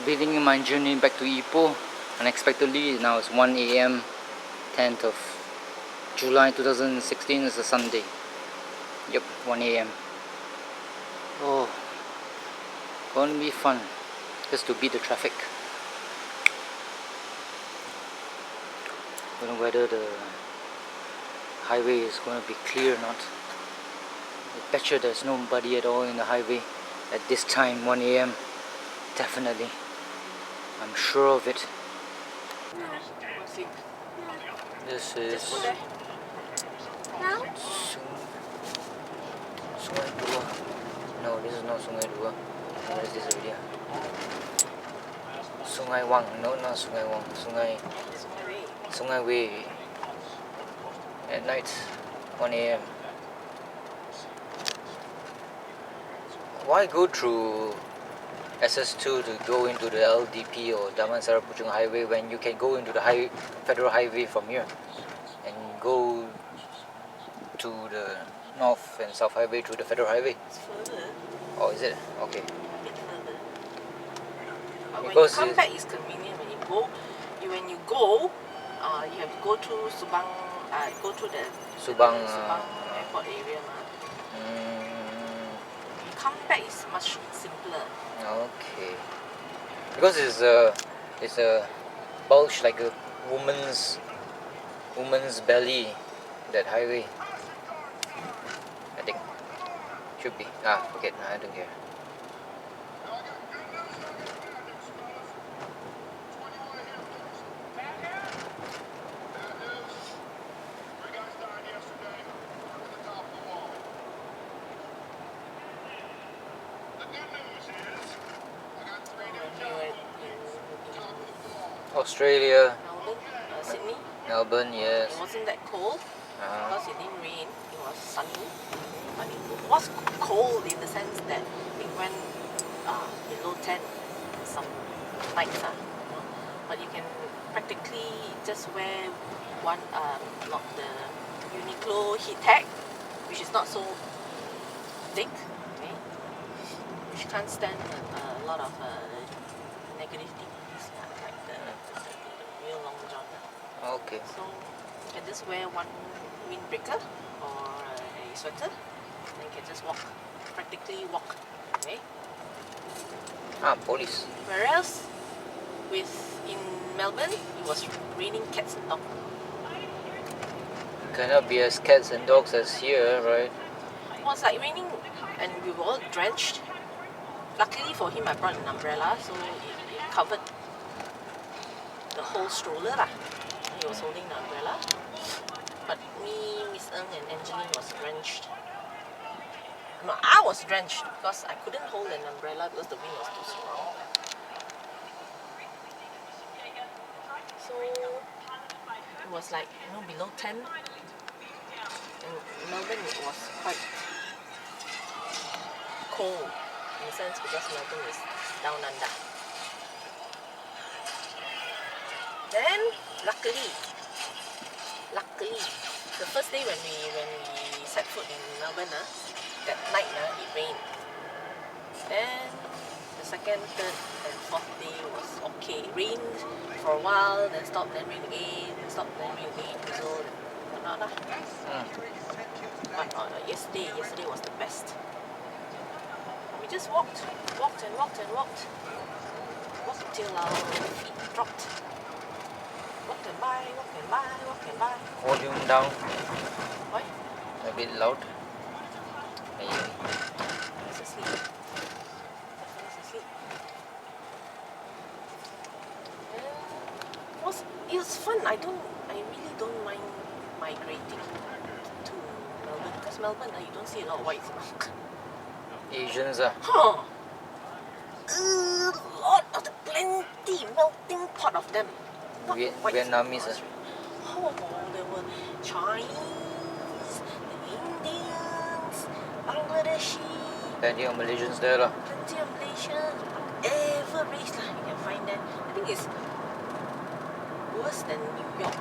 beginning my journey back to Ipoh unexpectedly. Now it's 1 a.m. 10th of July 2016. It's a Sunday. Yep, 1 a.m. Oh, gonna be fun just to beat the traffic. Don't know whether the highway is going to be clear or not. I bet you there's nobody at all in the highway at this time, 1 a.m. Definitely. I'm sure of it. This is Sungai Dua. No, this is not Sungai Dua. What is this already? Sungai Wang. No, not Sungai Wang. Sungai Way. At night, 1 a.m. Why go through SS2 to go into the LDP or Damansara Puchong Highway when you can go into the federal highway from here and go to the north and south highway through the federal highway? It's further. Oh, is it? Okay. A bit further. But when Because you come back, it's convenient. When you go, you have to go through Subang. Go through the Subang airport area. Come back is much simpler. Okay. Because it's a bulge like a woman's belly, that highway. I think should be. Forget. I don't care. Australia, Melbourne, Sydney. Melbourne, yes. It wasn't that cold because it didn't rain. It was sunny, but it was cold in the sense that it went below 10 some nights. But you can practically just wear one not the Uniqlo heat tech, which is not so thick, okay? Which can't stand a lot of negative degrees, like the real long john. Okay. So you can just wear one windbreaker or a sweater, and you can just practically walk, okay? Police. Whereas in Melbourne, it was raining cats and dogs. Cannot be as cats and dogs as here, right? It was like raining and we were all drenched. Luckily for him, I brought an umbrella, so it covered the whole stroller. He was holding the umbrella. But me, Miss Ng and Angeline was drenched. No, I was drenched because I couldn't hold an umbrella because the wind was too strong. So it was like, below 10. In Melbourne it was quite cold in a sense because Melbourne is down under. Then luckily, the first day when we set foot in Melbourne, that night it rained. Then the second, third, and fourth day was okay. It rained for a while, then stopped, then rain again, then stopped, then rain again, drizzled, and whatnot. But yesterday was the best. We just walked till our feet dropped. Walk and by. Volume down. Why? A bit loud. Maybe. It's asleep. It was fun. I really don't mind migrating to Melbourne because Melbourne, you don't see a lot of whites. Asians Huh? A lot of the plenty, melting pot of them. Not whites, Vietnamese. Oh, there were Chinese, the Indians, Bangladeshi. Plenty of Malaysians there lah. Plenty of Malaysians. Whatever race you can find there. I think it's worse than New York.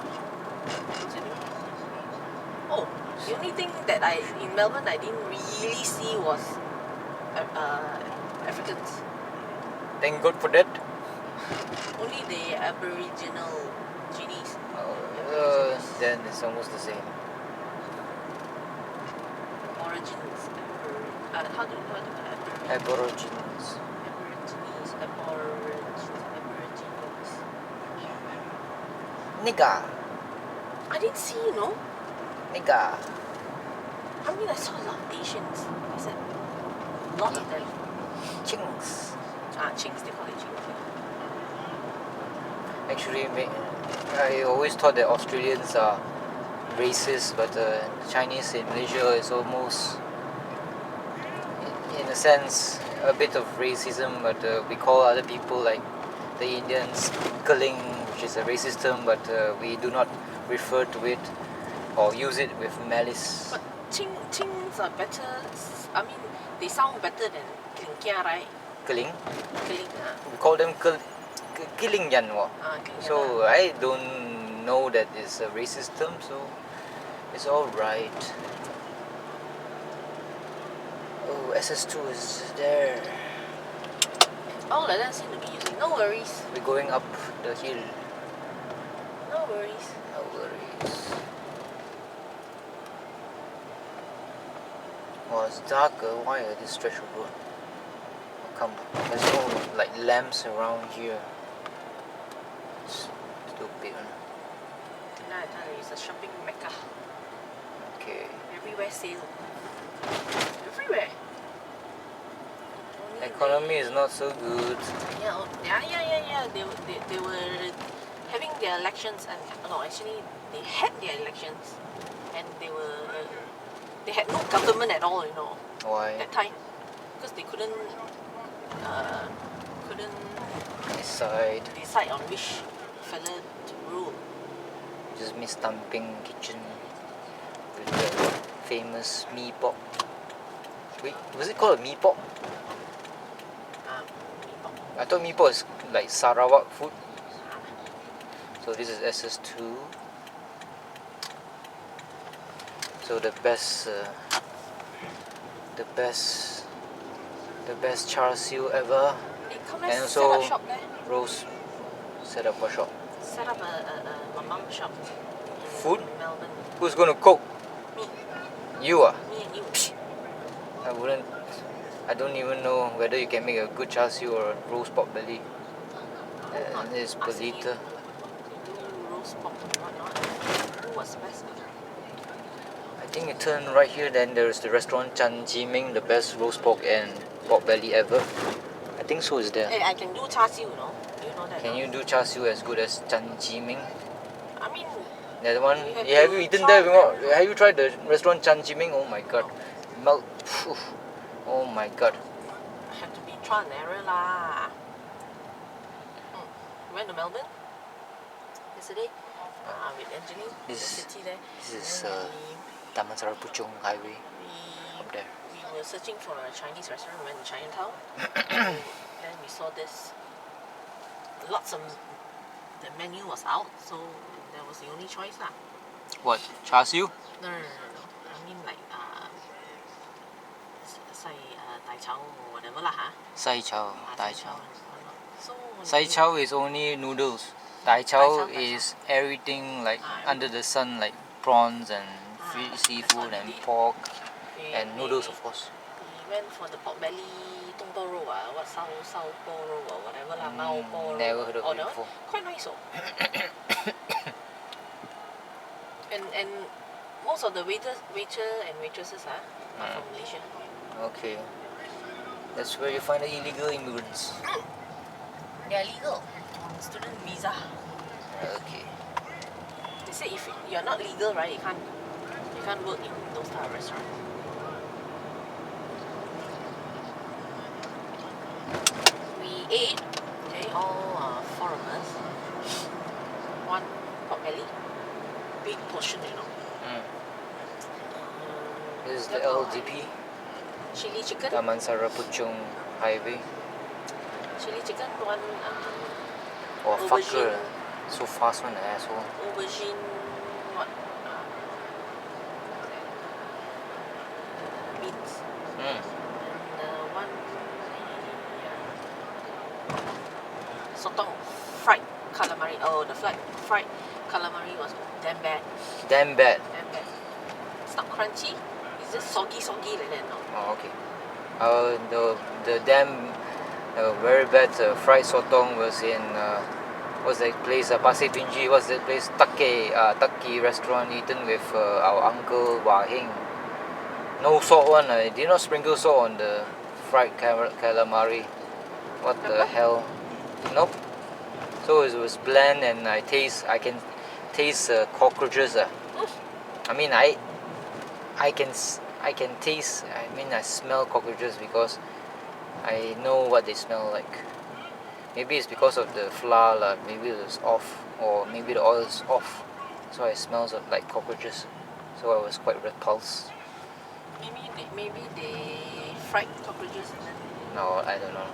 Oh, the only thing that in Melbourne I didn't really see was Africans. Thank God for that. Only the Aboriginal genies. Then it's almost the same. Origins. How do Aborigines? Aborigines. Aborigines. Nigga. I didn't see, you know. Nigga. I mean, I saw a lot of Asians. I said, a lot of them. Chinks. Chinks, they call it Chinks. Actually, I always thought that Australians are racist, but Chinese in Malaysia is almost, in a sense, a bit of racism. But we call other people like the Indians Keling, which is a racist term, but we do not refer to it or use it with malice. But Chings are better. I mean, they sound better than Klingkia, right? Keling, Keling. we call them Kiling Yan. So I don't know that it's a racist term, so it's alright. Oh, SS2 is there. All of them seem to be using. No worries. We're going up the hill. No worries. No worries. Oh, it's darker. Why are this stretch of road? Oh, come on. There's no like lamps around here. Stupid. Now I tell you, it's a shopping mecca. Okay. Everywhere sale. Everywhere. Only Economy is not so good. Yeah. They were having their elections, and no, actually they had their elections, and they had no government at all, you know, Why? that time, because they couldn't decide on which fella to rule. Just Miss Tamping Kitchen with the famous mee pok. Wait, was it called a mee pok? I thought mee pok is like Sarawak food. So this is SS2. So the best char siu ever, They come and and set up also shop there. roast. Set up a shop. Set up a mum shop in Food? Melbourne. Who's gonna cook? Me. You are. Me and you. I don't even know whether you can make a good char siu or a roast pork belly. Not It's per asking you liter. to do roast pork or whatnot. What's best? I think you turn right here, then there's the restaurant Chan Chi Ming, the best roast pork and pork belly ever. I think so is there. Hey, I can do char siu, you know. Do you know that? Can you do char siu as good as Chan Chi Ming? I mean, That one, you have have to you eaten try there it. before? Have you tried the restaurant Chan Chi Ming? Oh my god. Melt. Oh my god. have to be trial and error lah. Went to Melbourne yesterday with Angeline, the city there. This is And then Taman Sari Puchong Highway up there. we were searching for a Chinese restaurant. We went to Chinatown. And then we saw this. Lots of the menu was out, so that was the only choice lah. What? Char siu? No. I mean like Dai Chow or whatever lah, huh? Sai Chow, Dai Chow. So Sai Chow is only noodles. Dai Chow Dai Chow. is everything like Ah, under the sun, like prawns and seafood and pork and noodles, of course. We went for the pork belly, tung po roll, what sao po roll or whatever lah, mao po roll. Never heard of it that one before. quite nice, oh. and most of the waiter and waitresses are from Malaysia. Okay. That's where you find the illegal immigrants. They are legal on student visa. Okay. They say if you're not legal, right, you can't work in those type of restaurants. We ate, okay, all four of us. One pork belly, big portion, you know. This is the Then LDP, chili chicken, Taman Sari Puchong Highway. chili chicken, one Oh, fucker. aubergine, So fast one, asshole. aubergine, what? Beans. And one sotong, fried calamari. Oh, the fried calamari was damn bad. Damn bad. Damn bad. It's not crunchy. It's just soggy like that. No. Oh, okay. The damn very bad fried sotong was in what's that place? Pasir Pinji. What's that place? Taki restaurant eaten with our uncle Wah Heng. No salt one. I did not sprinkle salt on the fried calamari. What the hell? Nope. So it was bland, and I can taste cockroaches. I mean, I can taste. I mean, I smell cockroaches because I know what they smell like. Maybe it's because of the flour, lah. Maybe it's off, or maybe the oil is off, so it smells like cockroaches. So I was quite repulsed. Maybe they fried cockroaches. No, I don't know.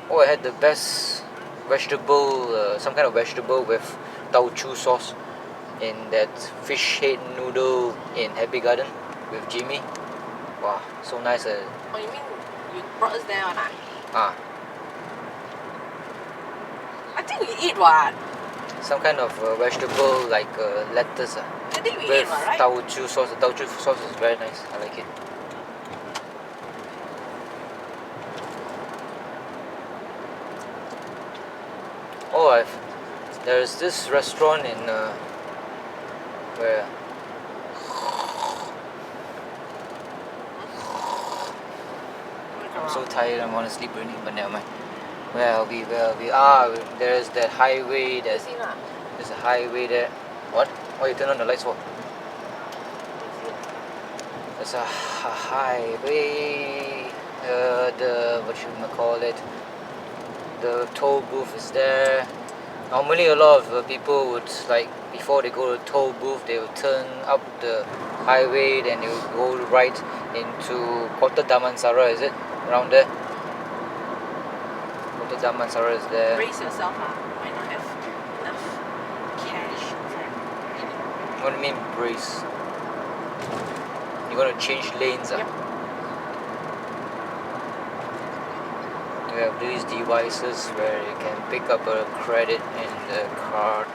Oh, I had the best vegetable, some kind of vegetable with tauchu sauce in that fish head noodle in Happy Garden with Jimmy. Wow, so nice. Oh, you mean you brought us there, or Ah, I think we eat what? some kind of vegetable like lettuce I think we with eat what, right? tauchu sauce. The tauchu sauce is very nice. I like it. Oh, there's this restaurant in where I'm so tired. I want to sleep already, but never mind. Where we there's that highway. There's a highway there. What? Why you turn on the lights for? There's a highway. The what should I call it? The toll booth is there. Normally a lot of people would, like, before they go to the toll booth, they would turn up the highway, then they would go right into Kota Damansara, is it? Around there? Kota Damansara is there. Brace yourself, might not have enough cash. What do you mean brace? You're gonna change lanes? Yep. We have these devices where you can pick up a credit in the card.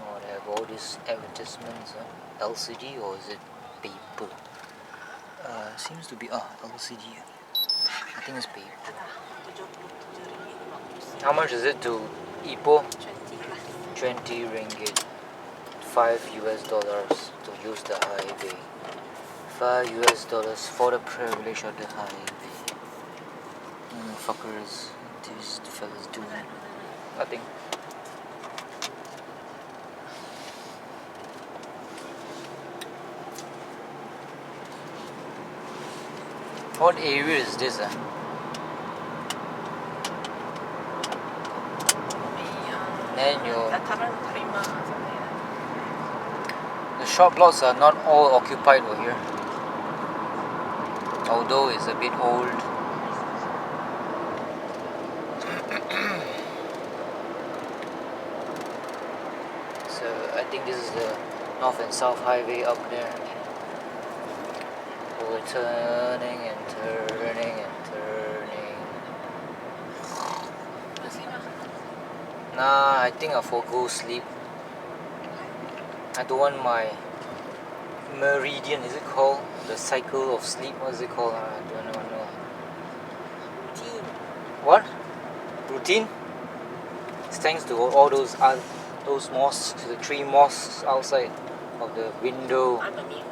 Oh, they have all these advertisements. LCD, or is it paper? Seems to be LCD. I think it's paper. How much is it to Ipoh? 20 ringgit. $5 to use the highway. $5 for the privilege of the highway. Fuckers, these fellas do nothing. What area is this? Then the shop lots are not all occupied over here, although it's a bit old. So I think this is the north and south highway up there. We're turning and turning and turning. Nah, I think I'll forgo sleep. I don't want my meridian, is it called? The cycle of sleep, what is it called? I don't know. Routine. What? Routine? It's thanks to all those mosques, the 3 mosques outside of the window. I'm immune.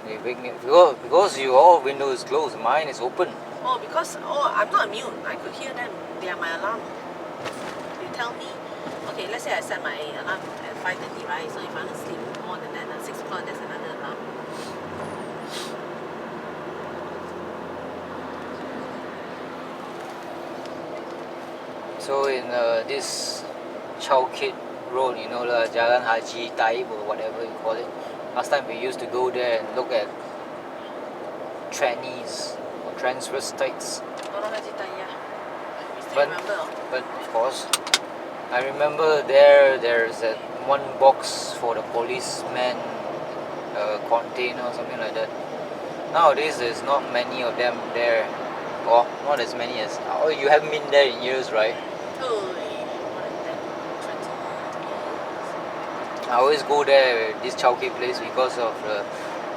They wake me up. Because your window is closed, mine is open. I'm not immune. I could hear them. They are my alarm. They tell me, okay, let's say I set my alarm at 5:30, right? So if I want to sleep more than that, at 6 o'clock, there's another alarm. So in this Chow Kit road, Jalan Haji Taib or whatever you call it. Last time we used to go there and look at trannies or transvestites. But remember? but of course, I remember there's that one box for the policeman container or something like that. Nowadays there's not many of them there, or not as many as. Oh, you haven't been there in years, right? Oh, more than 20 years. I always go there, this Chow Kit place, because of the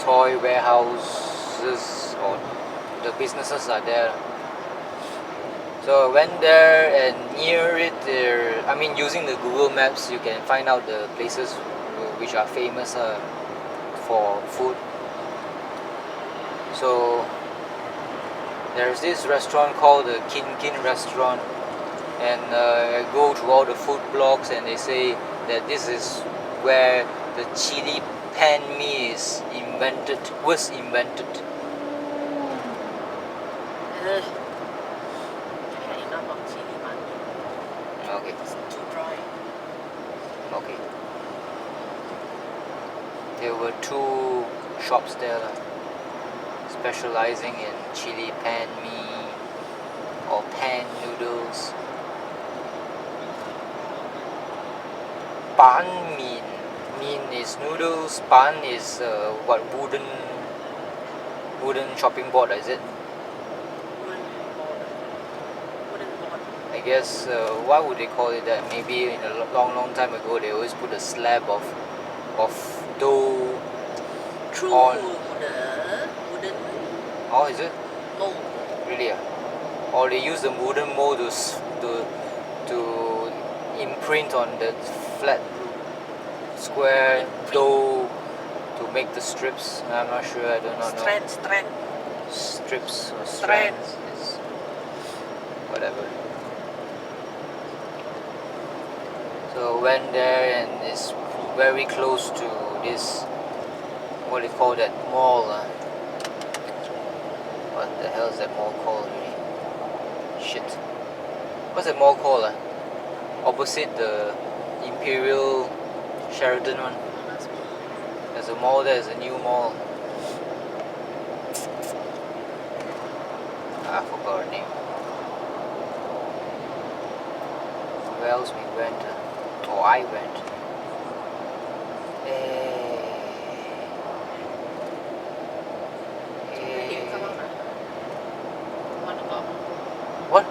toy warehouses or the businesses are there. So I went there, and near it there, I mean, using the Google Maps, you can find out the places which are famous for food. So there's this restaurant called the Kin restaurant, and I go through all the food blogs, and they say that this is where the chili pan mee was invented. I had enough of chili mani. Okay, It's too dry. okay. There were 2 shops there, specializing in chili pan mee or pan noodles. Pan mean is noodles. Pan is what, wooden chopping board, is it? Wooden board. I guess why would they call it that? Maybe in a long time ago they always put a slab of dough True on. wooden Oh, is it mold. really? Or they use the wooden mold to imprint on the flat square dough to make the strips. I'm not sure. I do not know. Strand. Strips or Strand. strands is whatever. So went there, and it's very close to this, what do you call that mall? What the hell is that mall called really? Shit. What's that mall called? Opposite the Imperial Sheraton one. There's a mall there, there's a new mall. I forgot her name. Where else we went? Or I went. What?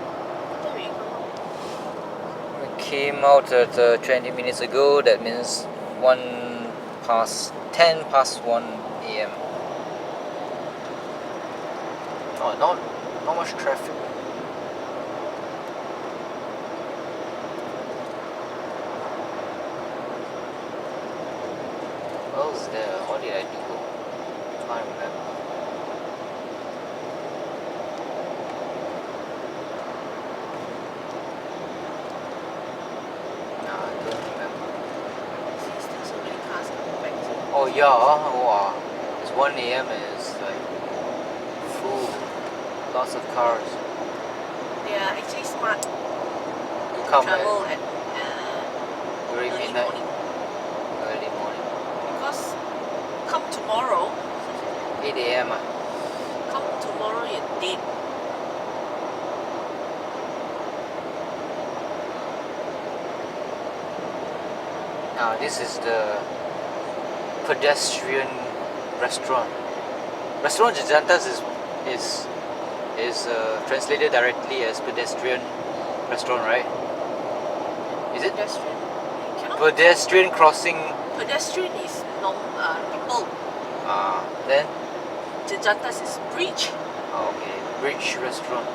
We came out at 20 minutes ago. That means 10 past 1 a.m. Oh, not much traffic. What else there? What did I do? I can't remember. No, I don't remember. See, still so many cars coming back. Oh yeah, wow. It's 1 a.m. and it's like full. Lots of cars. They are actually smart to You come travel at during early midnight. morning. Early morning. Because come tomorrow, 8 a.m. come tomorrow you're dead. Now this is the pedestrian restaurant. Restaurant Jantas is translated directly as pedestrian restaurant, right? Is it? Pedestrian. Cannot. Pedestrian crossing. Pedestrian is people. Then? Jantas is bridge. Oh, okay. Bridge restaurant.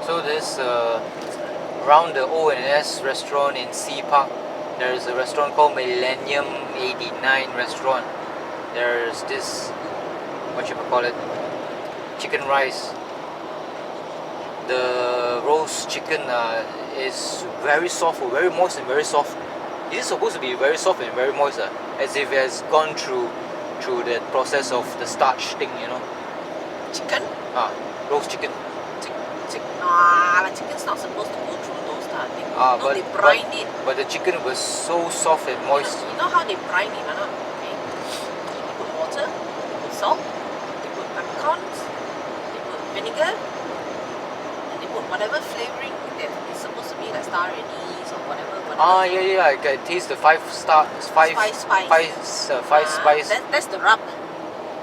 So this around the O&S restaurant in Sea Park, there is a restaurant called Millennium 89 restaurant. There's this, what you call it, chicken rice. The roast chicken is very soft, very moist and very soft. Is it supposed to be very soft and very moist? As if it has gone through the process of the starch thing, you know. Chicken? Roast chicken. Nah, like chicken's not supposed to go through those type. They brine it. But the chicken was so soft and moist. You know how they brine it or not? Okay. They put water, they put salt, they put peppercorns, they put vinegar, and they put whatever flavoring that is supposed to be like star anise or whatever. Yeah, I can taste the five spice. That's the rub.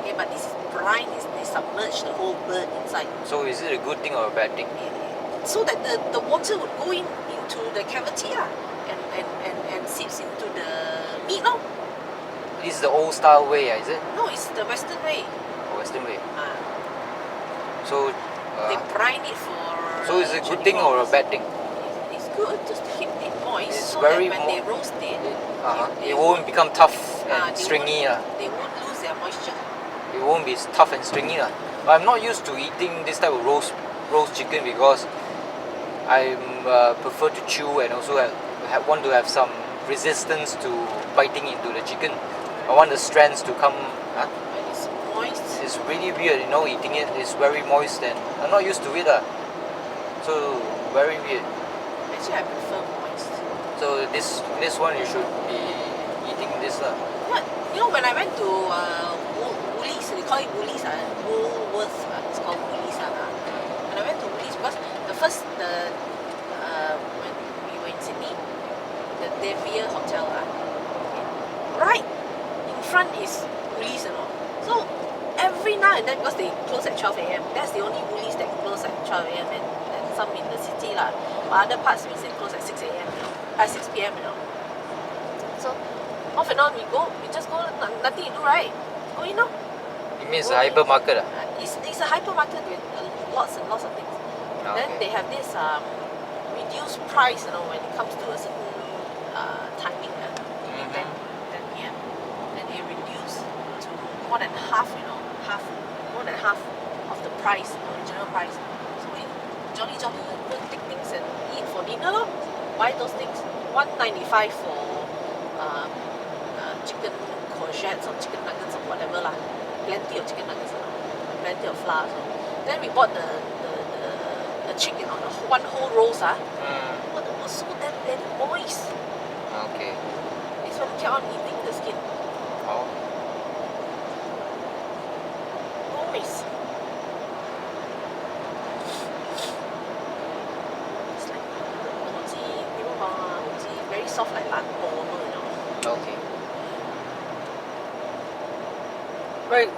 Okay, but this is brine. They submerge the whole bird inside. So is it a good thing or a bad thing? So that the water would go into the cavity and seeps into the meat. No? This is the old style way, is it? No, it's the Western way. Western way. So they brine it for. So is it a good thing or a bad thing? It's good just to keep it moist. It's so very that when they roast it, it won't become tough and stringy. They won't lose their moisture. It won't be tough and stringy. But I'm not used to eating this type of roast chicken because I prefer to chew and also want to have some resistance to biting into the chicken. I want the strands to come. When it's moist. It's really weird, eating it. It's very moist and I'm not used to it. So very weird. Actually, I prefer moist. So this one you should be eating this. What? When I went to Woolies, they call it Woolies, Woolworth, it's called Woolies. When I went to Woolies, because when we were in Sydney, the Devere Hotel, right in front is Woolies, So every now and then, because they close at 12 a.m., that's the only Woolies that close at 12 a.m. and some in the city But other parts we say close at 6 a.m. 6 p.m. So off and on we just go, nothing to do, right? Go in. It means a hypermarket. It's a hypermarket with lots and lots of things. Then they have this reduced price, when it comes to a certain timing, 10 p.m. Then they reduce to more than half, more than half of the price, original price. So we jolly go and take things and eat for dinner. Buy those things. $1.95 for chicken courgettes or chicken nuggets or whatever lah. Plenty of chicken nuggets, plenty of flour. Then we bought the chicken on one whole roast. But it was so damn moist. Okay. This one kept on eating the skin. Moist. It's like very soft like Lampo, Okay.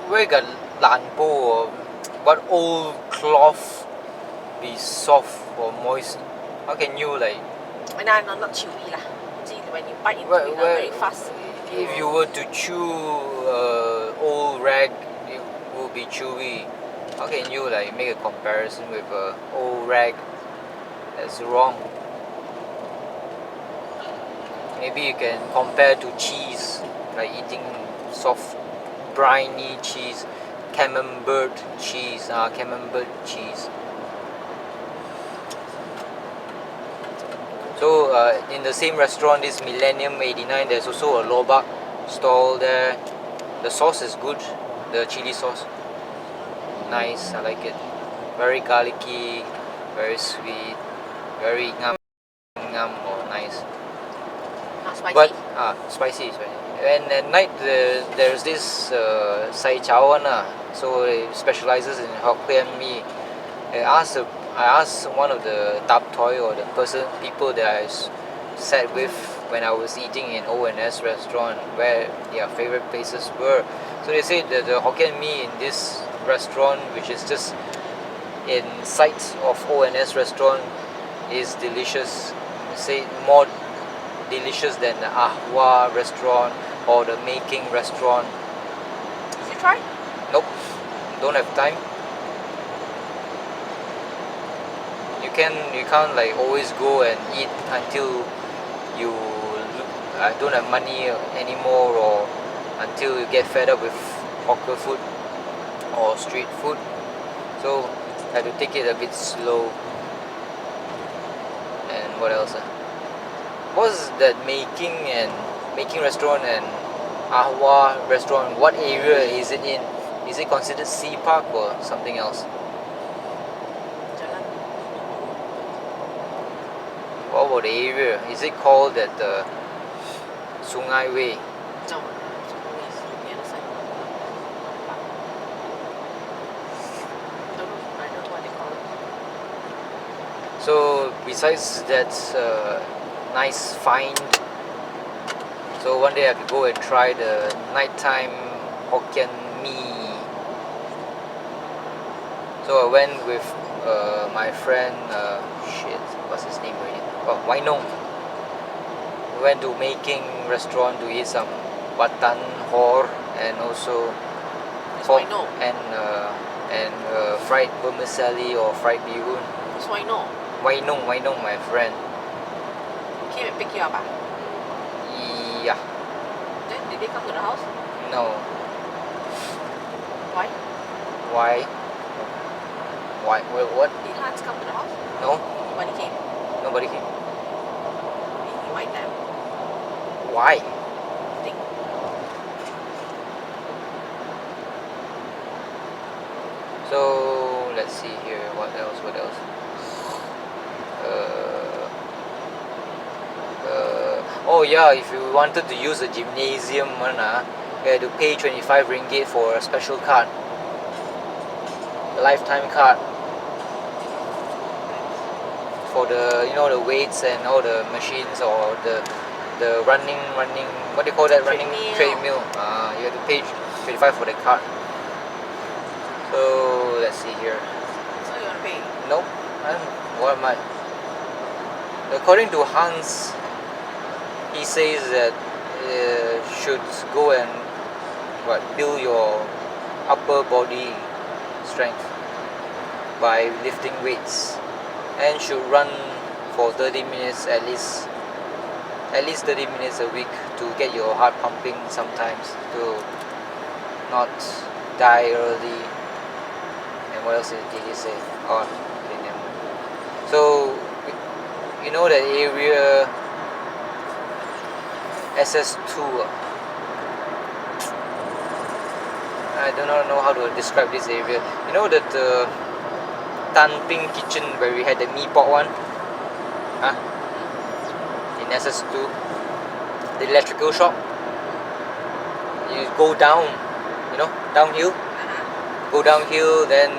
Where got Lampo or what old cloth be soft or moist? How can you No, not chewy lah. When you bite into it, very fast. If you were to chew old rag, it will be chewy. How can you make a comparison with old rag? That's wrong. Maybe you can compare to cheese, like eating soft, briny cheese, camembert cheese. So in the same restaurant, this Millennium 89, there's also a lobak stall there. The sauce is good, the chili sauce. Nice, I like it. Very garlicky, very sweet, very ngam or nice. Not spicy. But spicy. And at night there's this Sai Chow one, so it specializes in Hokkien mee. I asked one of the tap toy or the people that I sat with when I was eating in O&S restaurant where their favorite places were. So they said that the Hokkien mee in this restaurant, which is just in sight of O&S restaurant, is delicious. They say more delicious than the Ahwa restaurant or the Making restaurant. Did you try? Nope, don't have time. You can't always go and eat until you don't have money anymore, or until you get fed up with hawker food or street food. So I have to take it a bit slow. And what else? What's that making restaurant and Ahwa restaurant? What area is it in? Is it considered Sea Park or something else? What about the area. Is it called that Sungai Way? No, it's the other side. I don't know what they call it. So besides that nice find, so one day I could go and try the nighttime Hokkien mee. So I went with my friend, what's his name already? Oh, Wainong. We went to Making restaurant to eat some batan hor and also It's pork Wainong. and fried vermicelli or fried bee hoon. It's Wainong. Wainong, my friend. Came and pick you up. Yeah, Then did they come to the house? no. Why? Why? Well, what? Did Hans come to the house? No, Nobody came. nobody came. Invite them. Why? Think. So let's see here. What else? Oh yeah, if you wanted to use a gymnasium one, you had to pay 25 ringgit for a special card, a lifetime card for the the weights and all the machines or the running what do you call that, running treadmill. You have to pay 25 for the card. So let's see here. So you want to pay? Nope. What am I? According to Hans, he says that should go and build your upper body strength by lifting weights, and should run for 30 minutes at least 30 minutes a week to get your heart pumping sometimes, to not die early. And what else did he say? Oh, okay, never mind. So you know that area SS2. I do not know how to describe this area. You know that Tan Ping kitchen where we had the mee pok one? Huh? In SS2. The electrical shop. You go down, downhill. Go downhill, then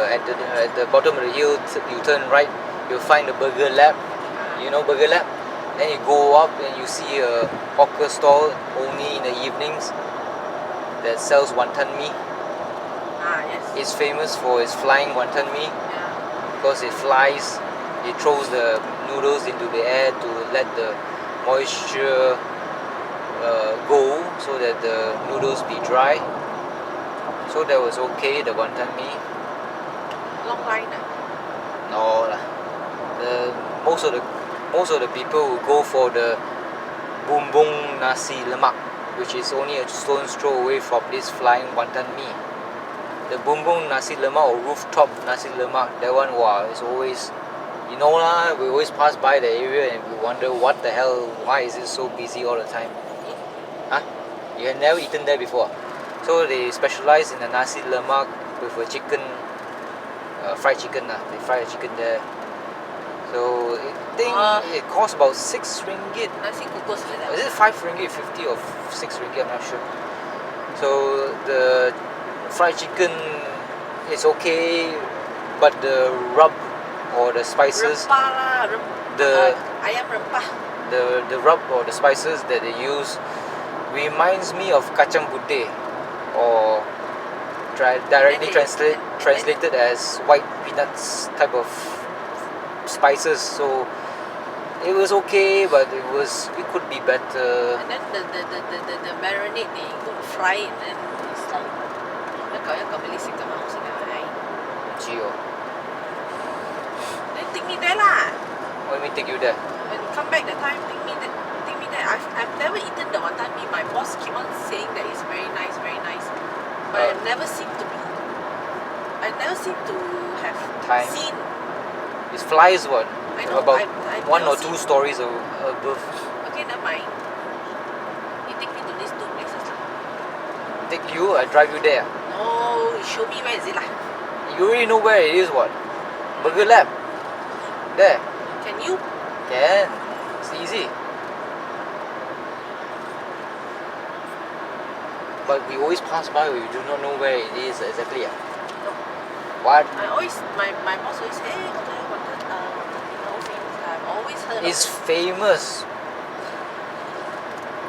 at the bottom of the hill, you turn right, you'll find the Burger Lab. You know Burger Lab? Then you go up and you see a hawker stall only in the evenings that sells wonton mee. Yes. It's famous for its flying wonton mee Yeah. because it flies. It throws the noodles into the air to let the moisture go so that the noodles be dry. So that was okay, the wonton mee. Long line. No lah. Most of the people will go for the bumbung nasi lemak, which is only a stone's throw away from this flying wonton mee. The bumbung nasi lemak or rooftop nasi lemak, that one, wow, is always, lah, we always pass by the area and we wonder what the hell, why is it so busy all the time? Huh? You have never eaten there before? So they specialize in the nasi lemak with a chicken, fried chicken. They fry a chicken there. So I think it costs about 6 ringgit. Nasi kukus like that. Is it 5 ringgit 50 or 6 ringgit? I'm not sure. So the fried chicken is okay, but the rub or the spices, Rempah lah, ayam rempah. the rub or the spices that they use reminds me of kacang putih, or directly translated as white peanuts type of spices. So it was okay, but it could be better. And then the marinade, they go to fry it, and then it's like kau beli sikit mahal sikit. Gio. Then take me there lah. Let me take you there. When you come back that time, take me there. I've never eaten the wonton mee. My boss keep on saying that it's very nice, but I never seem to have Time. seen. It flies what? I know, About I've 1 or never 2 seen. stories above. Okay, never mind. You take me to these 2 places lah. Take you, I drive you there. No, you show me where is it lah. You already know where it is, what? Burger Lab. There. Can you Can. It's easy. But we always pass by, we do not know where it is exactly. What? My boss always say, hey, I've always heard It's of it. famous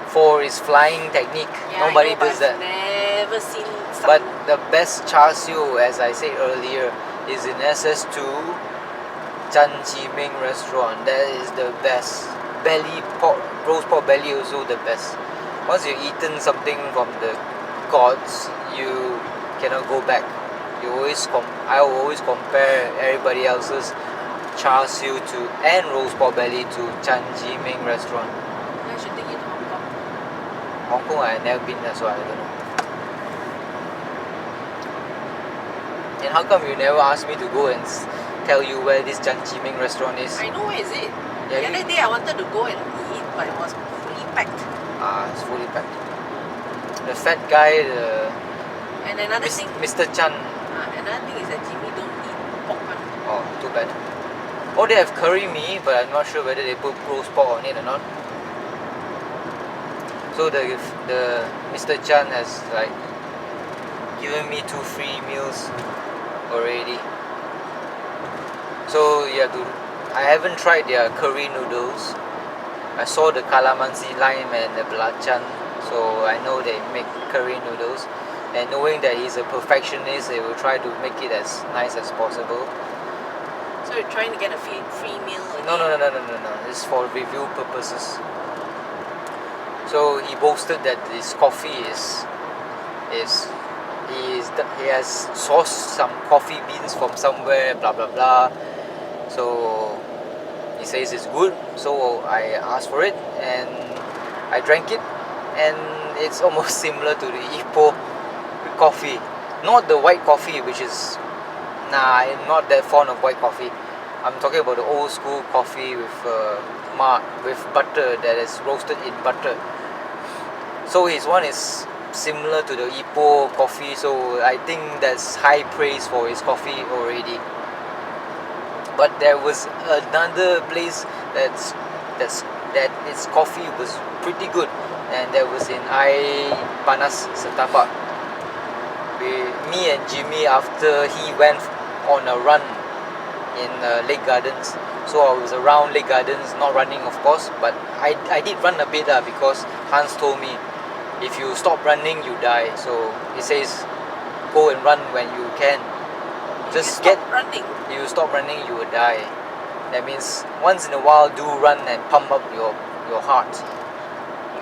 for its flying technique. Yeah, Nobody I know, does but that. I've never seen But some. the best char siu, as I said earlier, is in SS2 Chan Chi Ming restaurant. That is the best. Belly pork, roast pork belly also the best. Once you've eaten something from the gods, you cannot go back. You always I will always compare everybody else's char siu to and roast pork belly to Chan Chi Ming restaurant. I should take you to Hong Kong. Hong Kong I never been there, so I don't know. And how come you never asked me to go and tell you where this Chan Chi Ming restaurant is? I know where is it. Yeah, The other day I wanted to go and eat, but it was fully packed. It's fully packed. The fat guy, And another thing, Mr. Chan. another thing is that Jimmy don't eat pork one. Oh, too bad. Oh, they have curry mee, but I'm not sure whether they put roast pork on it or not. So the Mr. Chan has like given me 2 free meals already. So you have to. I haven't tried their curry noodles. I saw the calamansi lime and the belacan, so I know they make curry noodles. And knowing that he's a perfectionist, they will try to make it as nice as possible. So you're trying to get a free meal again? No. It's for review purposes. So he boasted that his coffee he has sourced some coffee beans from somewhere, blah blah blah. So he says it's good. So I asked for it and I drank it, and it's almost similar to the Ipoh coffee. Not the white coffee, which is I'm not that fond of white coffee. I'm talking about the old school coffee with with butter that is roasted in butter. So his one is similar to the Ipoh coffee, so I think that's high praise for his coffee already. But there was another place that its coffee was pretty good, and that was in Panas Setapak. Me and Jimmy, after he went on a run in Lake Gardens, so I was around Lake Gardens, not running of course, but I did run a bit because Hans told me, if you stop running you die. So he says, go and run when you can. Just stop running. You stop running, you will die. That means once in a while do run and pump up your heart.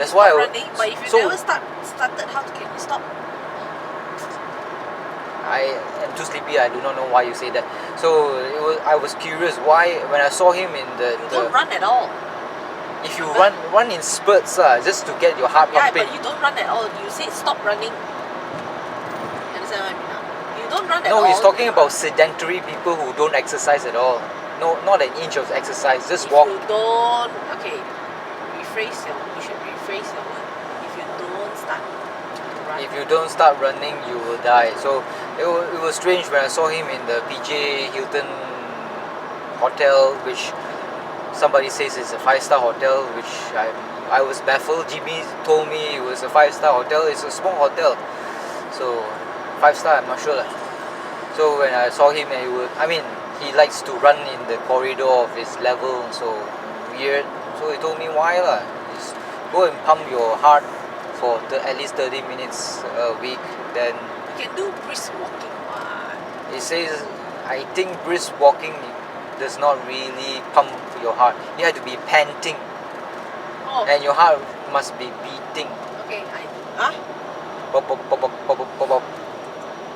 That's why running. But if you never started, how can you stop? I am too sleepy. I do not know why you say that. So I was curious why when I saw him in You don't run at all. If you run in spurts, just to get your heart pumping. Yeah, but you don't run at all. You say stop running. You understand what I mean? You don't run at all. No, he's talking about sedentary people who don't exercise at all. No, not an inch of exercise. Just walk. If you don't, okay, you should rephrase your word. If you don't start to run. If you don't start running, you will die. So it was strange when I saw him in the PJ Hilton hotel, which somebody says it's a 5-star hotel, which I was baffled. Jimmy told me it was a 5-star hotel. It's a small hotel, so 5-star I'm not sure. So when I saw him, he likes to run in the corridor of his level, so weird. So he told me why just go and pump your heart for at least 30 minutes a week. Then you can do brisk walking. He says, I think brisk walking does not really pump your heart. You have to be panting, and your heart must be beating. Okay, Pop, pop, pop, pop, pop, pop, pop.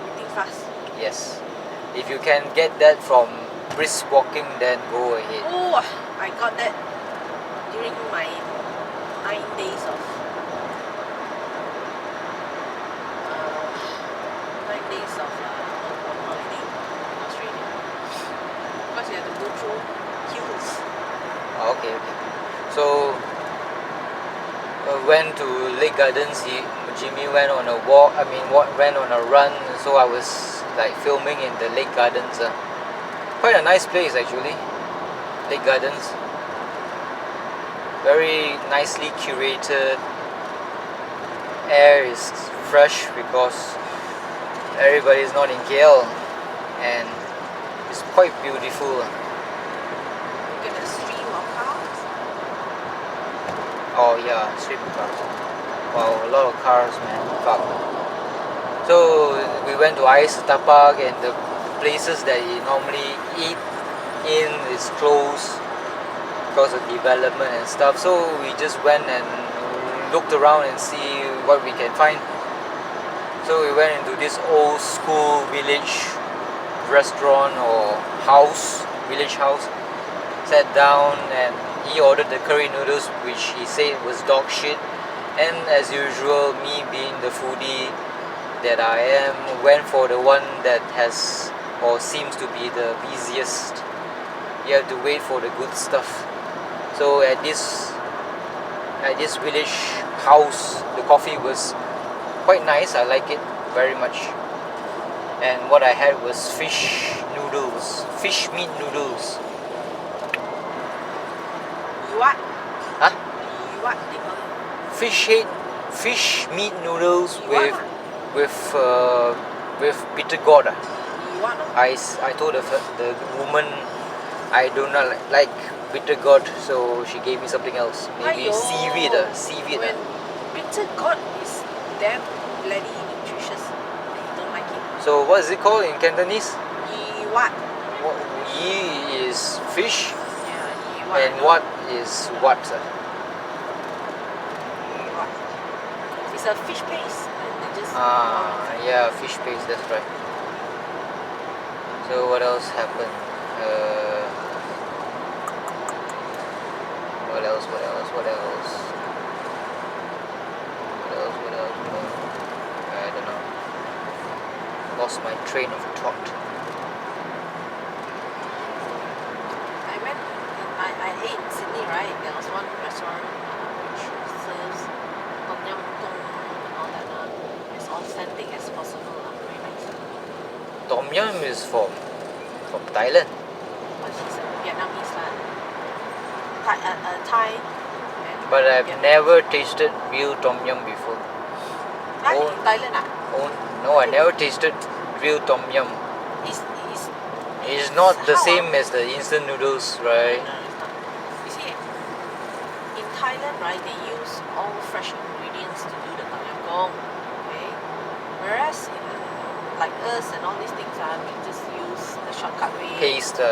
Beating fast. Yes. If you can get that from brisk walking, then go ahead. Oh, I got that during my 9 days of 9 days of holiday in Australia. Because you have to go through hills. Okay. So went to Lake Gardens. Jimmy went on a walk. Went on a run. So I was like filming in the Lake Gardens. Quite a nice place actually, Lake Gardens. very nicely curated. Air is fresh because everybody is not in KL, and it's quite beautiful. Look at the stream of cars. Oh yeah, street cars. Wow, a lot of cars, man. Fuck. So we went to Ice Tapak, and the places that you normally eat in is closed because of development and stuff. So we just went and looked around and see what we can find. So we went into this old school village restaurant or house, village house. Sat down and he ordered the curry noodles, which he said was dog shit. And as usual, me being the foodie that I am, went for the one that has or seems to be the busiest. You have to wait for the good stuff. So at this village house, the coffee was quite nice. I like it very much. And what I had was fish noodles, fish meat noodles. What? Huh? What they call it? Fish meat noodles Iwan with bitter gourd. What? I told the woman I do not like bitter gourd, so she gave me something else. Maybe Aiyo. seaweed. When bitter gourd is damn bloody nutritious, and you don't like it. So what is it called in Cantonese? What? Yi is fish, Yeah, and what is what? It's a fish paste, and they just Yeah, fish paste. That's right. So what else happened? What else? I don't know. Lost my train of thought. I ate in Sydney, right? There was one restaurant which serves tom yum goong and all that. As authentic as possible. Very nice. Tom yum is from Thailand. But she's a Vietnamese lah. Thai. But I've never tasted real tom yum before. In Thailand No, I never tasted real tom yum. It's not the same as the instant noodles, right? No, it's not. You see, in Thailand, right, they use all fresh ingredients to do the tom yum goong. Okay, whereas in like us and all these things, we just use the shortcut way. Paste.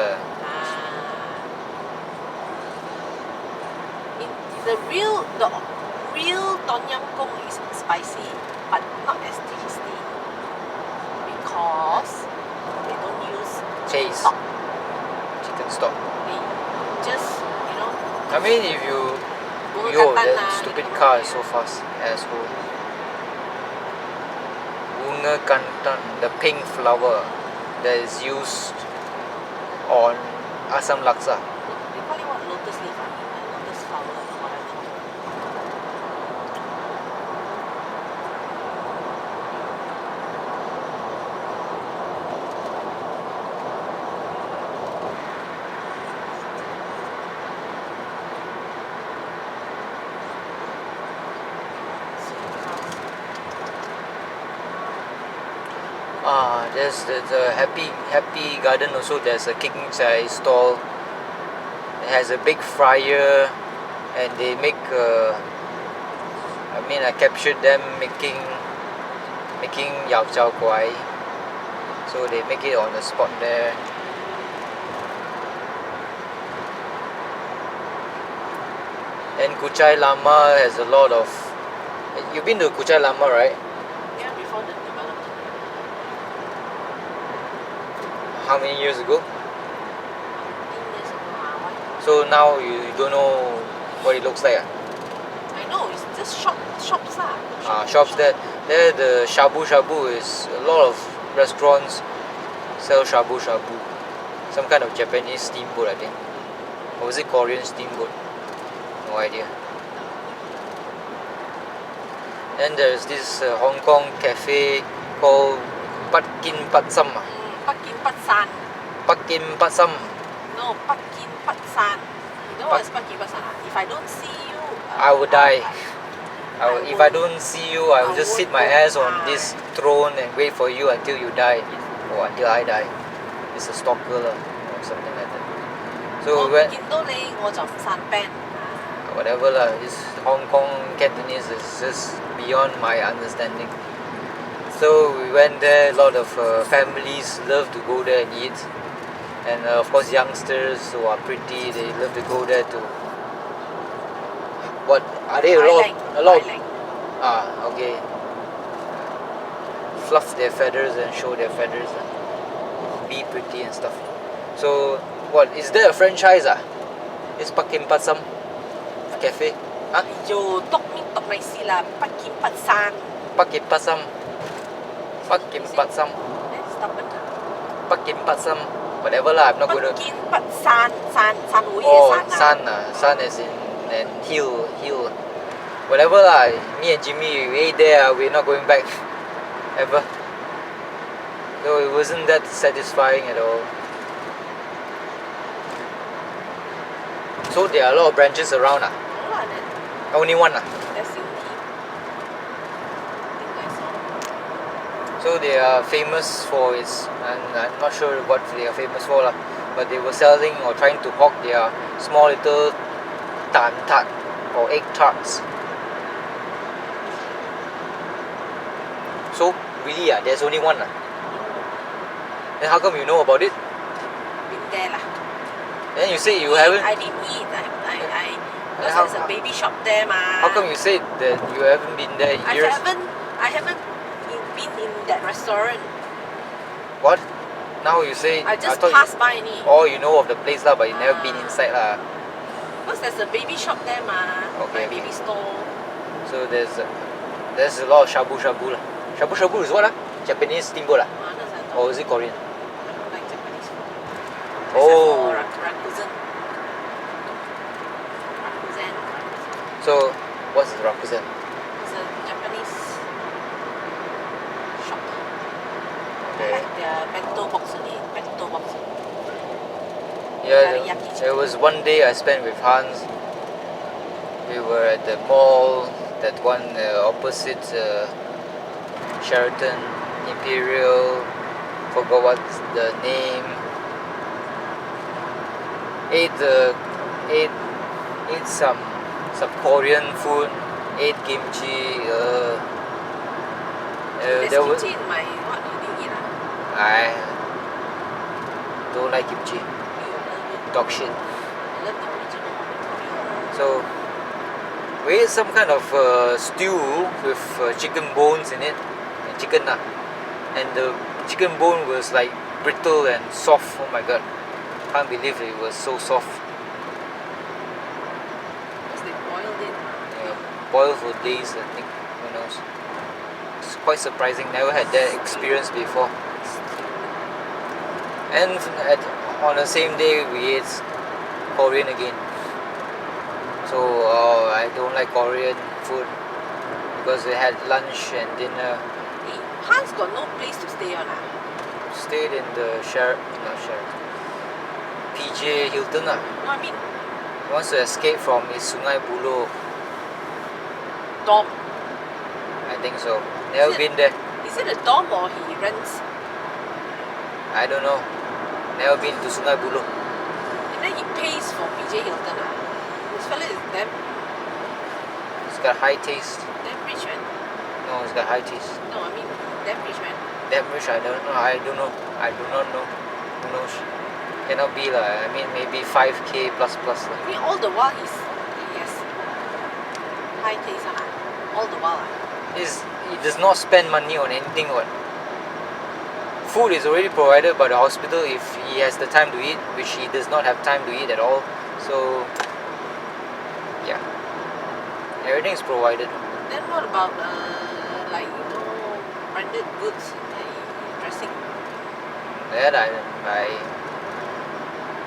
The real tom yum goong is spicy, but not as tasty because they don't use Chase. stock. Chicken stock. They just I mean, if you that stupid car is so fast, asshole. Bunga kantan, the pink flower that is used on asam laksa. They call it what? Lotus leaf, lotus flower, or whatever. There's the happy garden also. There's a kicking chai stall. It has a big fryer, and they make. I captured them making yao chao guai. So they make it on the spot there. And Kuchai Lama has a lot of. You've been to Kuchai Lama, right? Yeah, before the development. How many years ago? 15 years ago, why? So now you don't know what it looks like. I know, it's just shops lah. Shops there. There the shabu shabu is a lot of restaurants sell shabu shabu. Some kind of Japanese steamboat, I think. Or was it Korean steamboat? No idea. Then there's this Hong Kong cafe called Pat Kin Pat Sam. Pat Kin Pat San. Pat Kin Pat Sam. No, Pat Kin Pat San. know what's pakipasan? If I don't see you, I will die. If I will- don't see you, I will just sit my ass on this throne and wait for you until you die, or until I die. It's a stalker lah, or something like that. So 我 when 見到你我就散 band。 whatever lah, this Hong Kong Cantonese is just beyond my understanding. So we went there. A lot of families love to go there and eat, and of course youngsters who are pretty, they love to go there to. What are they a lot? A lot. Okay. Fluff their feathers and show their feathers and be pretty and stuff. So what is there a franchise? Is Pakim Patsam Cafe? Huh? 就讀面讀咪是啦，不見不散。 Pakim Patsam. Pakim Patsam. Pakim Patsam. Whatever lah. I'm not 不 gonna. 見不散，散會嘅 Oh, 散 sun sun as in and hill. Whatever lah. Me and Jimmy we ate there. We're not going back ever. So it wasn't that satisfying at all. So there are a lot of branches around. Only one. That's the only. I think that's all. So they are famous for its, and I'm not sure what they are famous for lah, but they were selling or trying to hawk their small little tart or egg tarts. So really there's only one. Then how come you know about it? Been there lah. Then you say you haven't. I didn't eat. I because how- there's a baby shop there ma. How come you say that you haven't been there in years? I haven't been in that restaurant. What? Now you say. I just thought passed by ni. Oh, you know of the place lah, but you never been inside lah. Because there's a baby shop there ma. Okay, My baby store. So there's a lot of shabu shabu lah. Shabu shabu is what lah? Japanese steamboat lah. Or is it Korean? I don't like Japanese food. Oh. Except for rakuzen. So what's the rakuzen? It's a Japanese shop. I Okay. like their bento box only. Bento box. Yeah, Teriyaki there was one day I spent with Hans. We were at the mall, that one opposite Sheraton Imperial. Forgot what's the name. Ate some Korean food. Ate kimchi. There's There was. kimchi in my what you didn't eat I don't like kimchi. You love it. Dog shit. I love the original one. So we ate some kind of stew with chicken bones in it, chicken lah, and the chicken bone was like brittle and soft. Oh my god, can't believe it was so soft. Because they boiled it. Boiled for days, I think. Who knows? It's quite surprising. Never had that experience before. And on the same day we ate Korean again. So I don't like Korean food because we had lunch and dinner. Hey, Hans got no place to stay on Stayed in the PJ Hilton lah. No, I mean He wants to escape from his Sungai Buloh. dorm. I think so. Never been there. Is it a dorm or he rents? I don't know. Never been to Sungai Buloh. And then he pays for PJ Hilton This fella is damn It's got high taste. rich man. No, it's got high taste. No, I mean damn rich man. Damn rich, I don't know. I do not know. Who knows? Cannot be lah. I mean maybe 5k plus lah. I mean all the while he has high taste all the while He does not spend money on anything what. Food is already provided by the hospital if he has the time to eat, which he does not have time to eat at all. So yeah, everything is provided. Then what about branded goods like dressing? That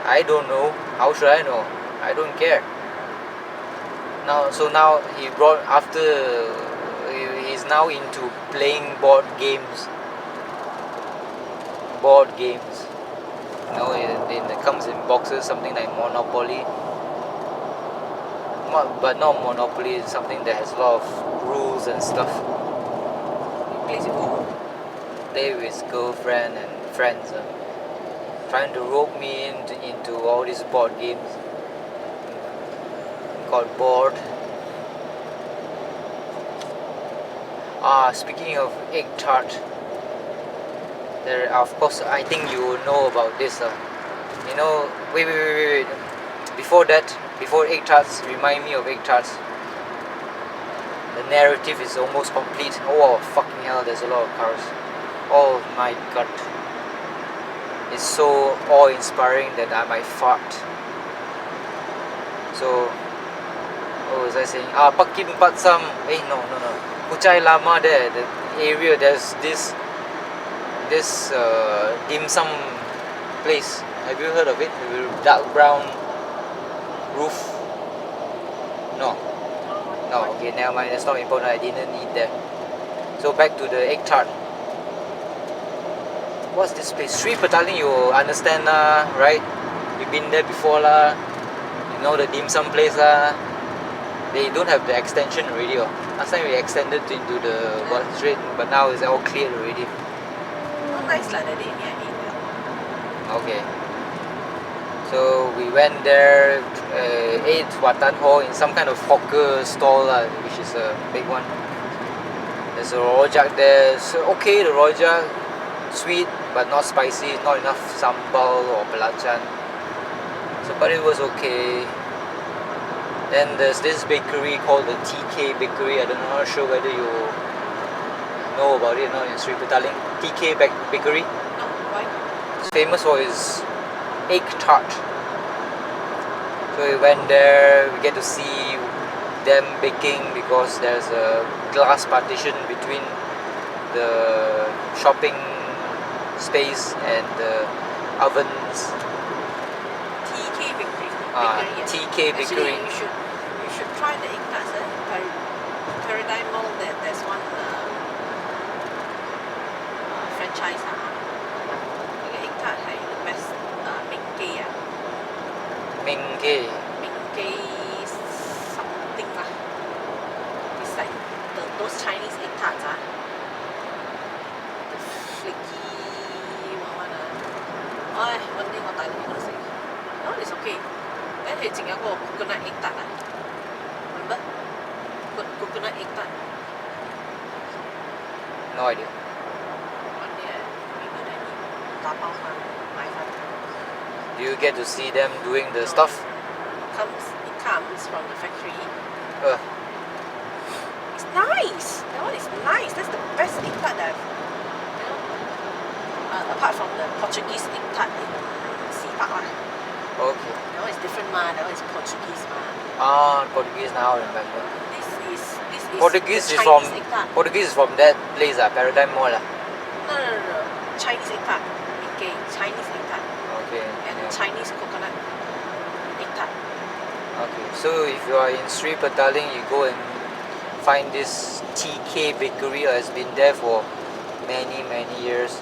I don't know. How should I know? I don't care. Now he brought he's now into playing board games. You know, it comes in boxes, something like Monopoly. but not Monopoly. It's something that has a lot of rules and stuff. Plays with who? Play with girlfriend and friends, trying to rope me into all these board games. Got bored. Speaking of egg tart, there, of course, I think you know about this. You know, wait. Before that, before egg tarts, remind me of egg tarts. The narrative is almost complete. Oh, fucking hell, there's a lot of cars. Oh my god. It's so awe-inspiring that I might fart. So, what was I saying? Pakim Patsam. No. Kuchai Lama there, the area, there's this dim sum place. Have you heard of it? With dark brown roof? No. Okay, never mind. That's not important. I didn't eat there. So back to the egg tart. What's this place? Sri Petaling, you understand right? You've been there before lah. You know the dim sum place lah. They don't have the extension already. Last time we extended into the street, but now it's all cleared already. Oh, nice lah, the day I ate. Okay. So we went there, ate Watan Ho in some kind of hawker stall, which is a big one. There's a rojak there. So okay, the rojak, sweet but not spicy, not enough sambal or belacan. So, but it was okay. Then there's this bakery called the TK Bakery. I'm not sure whether you know about it or not in Sri Petaling. TK Bakery. No, why? It's famous for its egg tart. So we went there, we get to see them baking because there's a glass partition between the shopping space and the ovens. TK Bakery. TK Bakery. Actually, you should try the egg tarts. Paradigm Mall, there's one franchise. The egg tart is the best. Mingke. Something lah. It's like those Chinese egg tarts. The flaky one. One day I don't say. No, it's okay. Then he think about coconut egg tart. Remember? Coconut egg tart. No idea. One day we go there eat. Tapao my father. Do you get to see them doing the stuff? It comes from the factory. Uh, It's nice. That one is nice. That's the best egg tart that apart from the Portuguese egg tart in Sea Park lah. okay. That one is different That one is Portuguese Portuguese now I remember. This is Portuguese the is Chinese from egg tart. Portuguese is from that place, Paradigm Mall. No. Chinese egg tart. Okay, Chinese egg tart Okay. and Yeah. Chinese coconut egg tart. Okay. So if you are in Sri Petaling, you go and find this TK Bakery. Has been there for many years.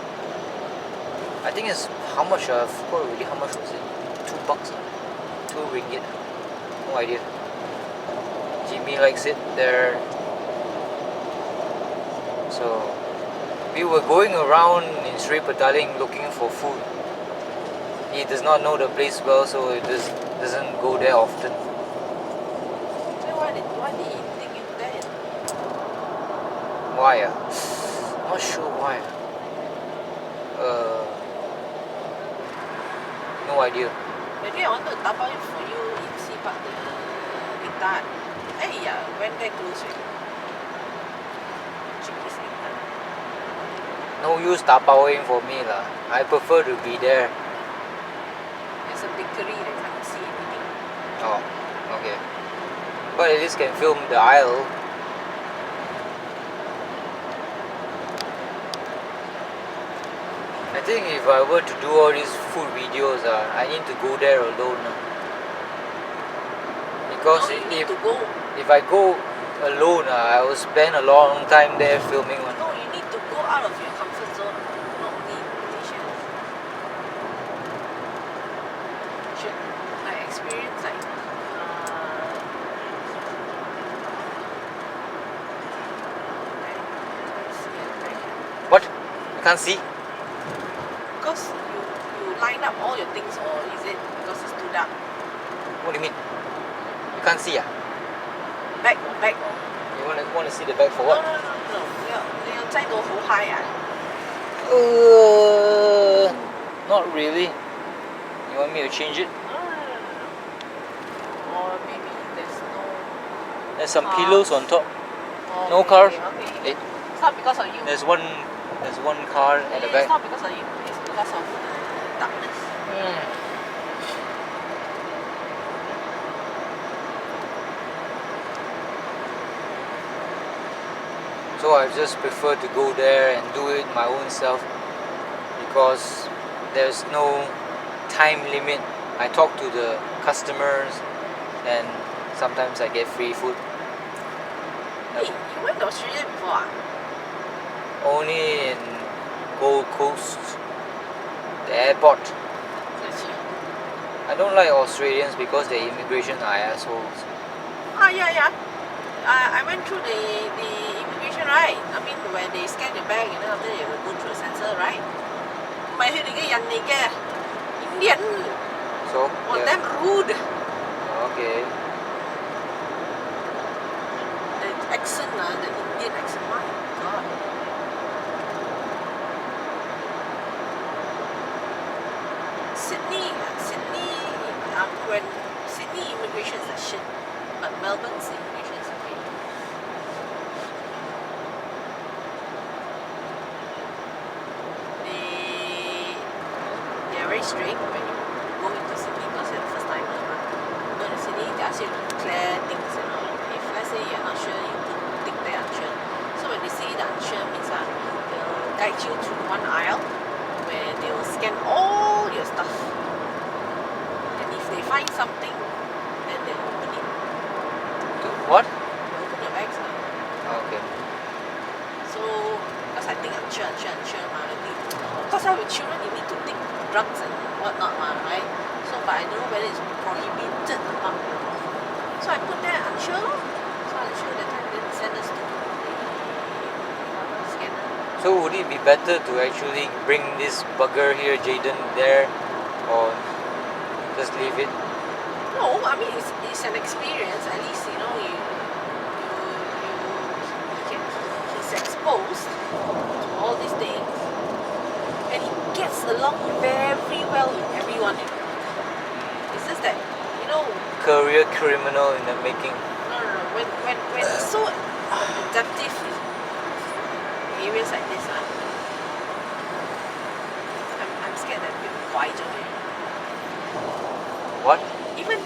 I think it's how much? I forgot already. How much was it? $2. ringgit. No idea. Jimmy likes it there. So we were going around in Sri Petaling looking for food. He does not know the place well, so he doesn't go there often. Then why did he take you there? Why? Not sure why. No idea. Maybe I wanted to tapao it for you in Sea Park the egg tart. Hey, went there close already. Chickie's egg tart. No use tapaoing for me lah. I prefer to be there. There's a bakery that can't see anything. Oh, okay. But at least can film the aisle. I think if I were to do all these food videos, I need to go there alone. Because No, you need to go. if I go alone, I will spend a long time there filming. No, you need to go out of your comfort zone. Not only Malaysia. You should like experience like You can't see? Because you line up all your things, or is it because it's too dark? What do you mean? You can't see? Bag or You wanna see the bag for no what? no no no. 你要摘到好 high 啊 Not really. You want me to change it? Or maybe there's no. There's some Cars. pillows on top. Oh, No okay, cars? Okay. Eh, It's not because of you. there's one car at the It's back. not because of you. It's because of the darkness. So I just prefer to go there and do it my own self because there's no time limit. I talk to the customers and sometimes I get free food. Hey, you went to Australia before? Only in Gold Coast, the airport. I don't like Australians because their immigration are assholes. Yeah. I went through the immigration, right? I mean, when they scan your bag, and then after they will go through a sensor, right? 唔係佢哋嘅人嚟嘅 Indian. So, Oh, damn rude. Okay. The accent, the Indian accent, my God. Sydney, when Sydney immigration is a shit, but Melbourne's immigration is okay. They are very strict when you go into Sydney because you're the first timer. You go to Sydney, they ask you to declare things, If let's say you're not sure, you tick the unsure. So when they say the unsure means they'll guide you to one aisle where they will scan all your stuff. And if they find something, then they'll open it. What? They'll open your bags. Okay. So, because I think unsure, because with children you need to take drugs and whatnot, right? So, but I don't know whether it's prohibited or not. So I put there unsure. So unsure that time then send us to the scanner. So would it be better to actually bring this bugger here, Jaden, there, or just leave it? No, I mean it's an experience. At least he's exposed to all these things, and he gets along very well with everyone. It's just that Career criminal in the making. no. When he's so adaptive in areas like this, I'm scared that he'll be quiet. What? Even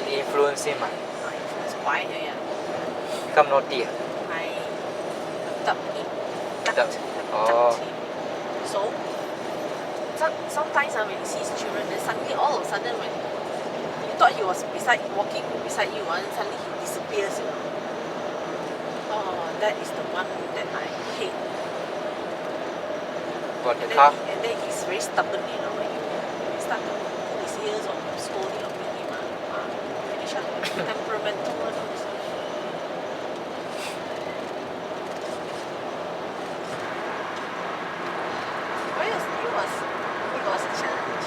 Influence him? influence quiet, Become naughty? I abduct him. Oh. So sometimes when he sees children, then suddenly all of a sudden when you thought he was walking beside you, and suddenly he disappears. Oh, that is the one that I hate. What, the car? And then he's very stubborn, when you start to pull his ears or scold him or beat him, finish up. Temperamental one. It was a challenge.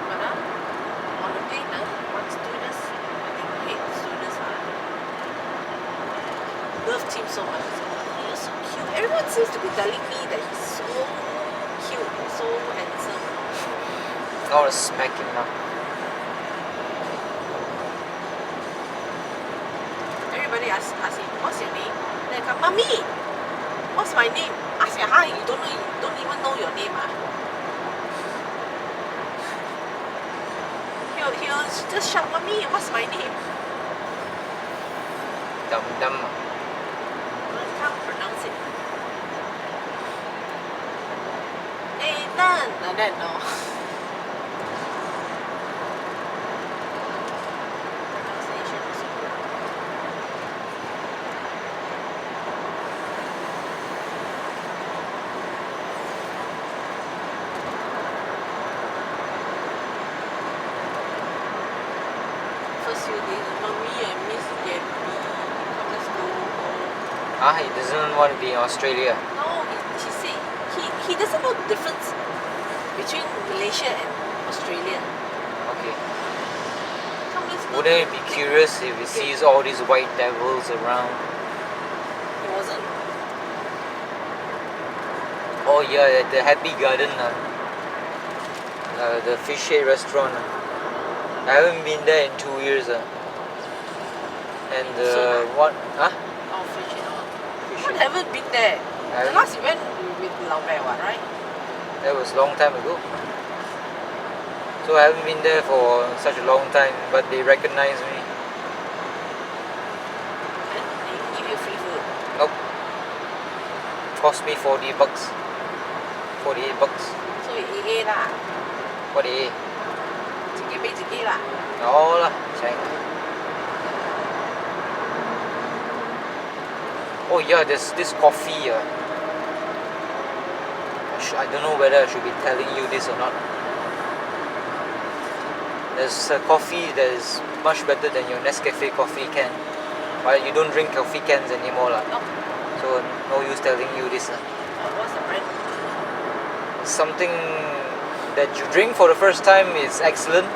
But on the plane, one stewardess, I think head stewardess, loved him so much. He was so cute. Everyone seems to be telling me that he's so cute, so handsome. I want to smack him now. Everybody ask him, what's your name? They come, Mommy, what's my name? Ask him, you don't even know your name, He'll just shout, Mommy, what's my name? Dum. I can't pronounce it. Nathan! No, that no. Pronunciation is good. First few Mommy, I miss Gerryko. Come, let's go home. Ah, he doesn't want to be in Australia. No, he said he doesn't know the difference between Malaysia and Australia. Okay. Come, let's go. Wouldn't it be curious if he sees all these white devils around? He wasn't. Oh yeah, at the Happy Garden, the fish head restaurant. I haven't been there in 2 years. And what? Huh? Oh, fish it all. Fish What head. haven't been there? The last you went with Lao Bei, what, right? That was a long time ago. So I haven't been there for such a long time, but they recognize me. And they give you free food. Nope. Cost me 40 bucks. 48 bucks. So you AA lah. 48. 自己俾自己啦。No lah, China. Oh yeah, there's this coffee. I don't know whether I should be telling you this or not. There's a coffee that is much better than your Nescafe coffee can. But you don't drink coffee cans anymore lah. No. So no use telling you this. What's the brand? Something that you drink for the first time is excellent,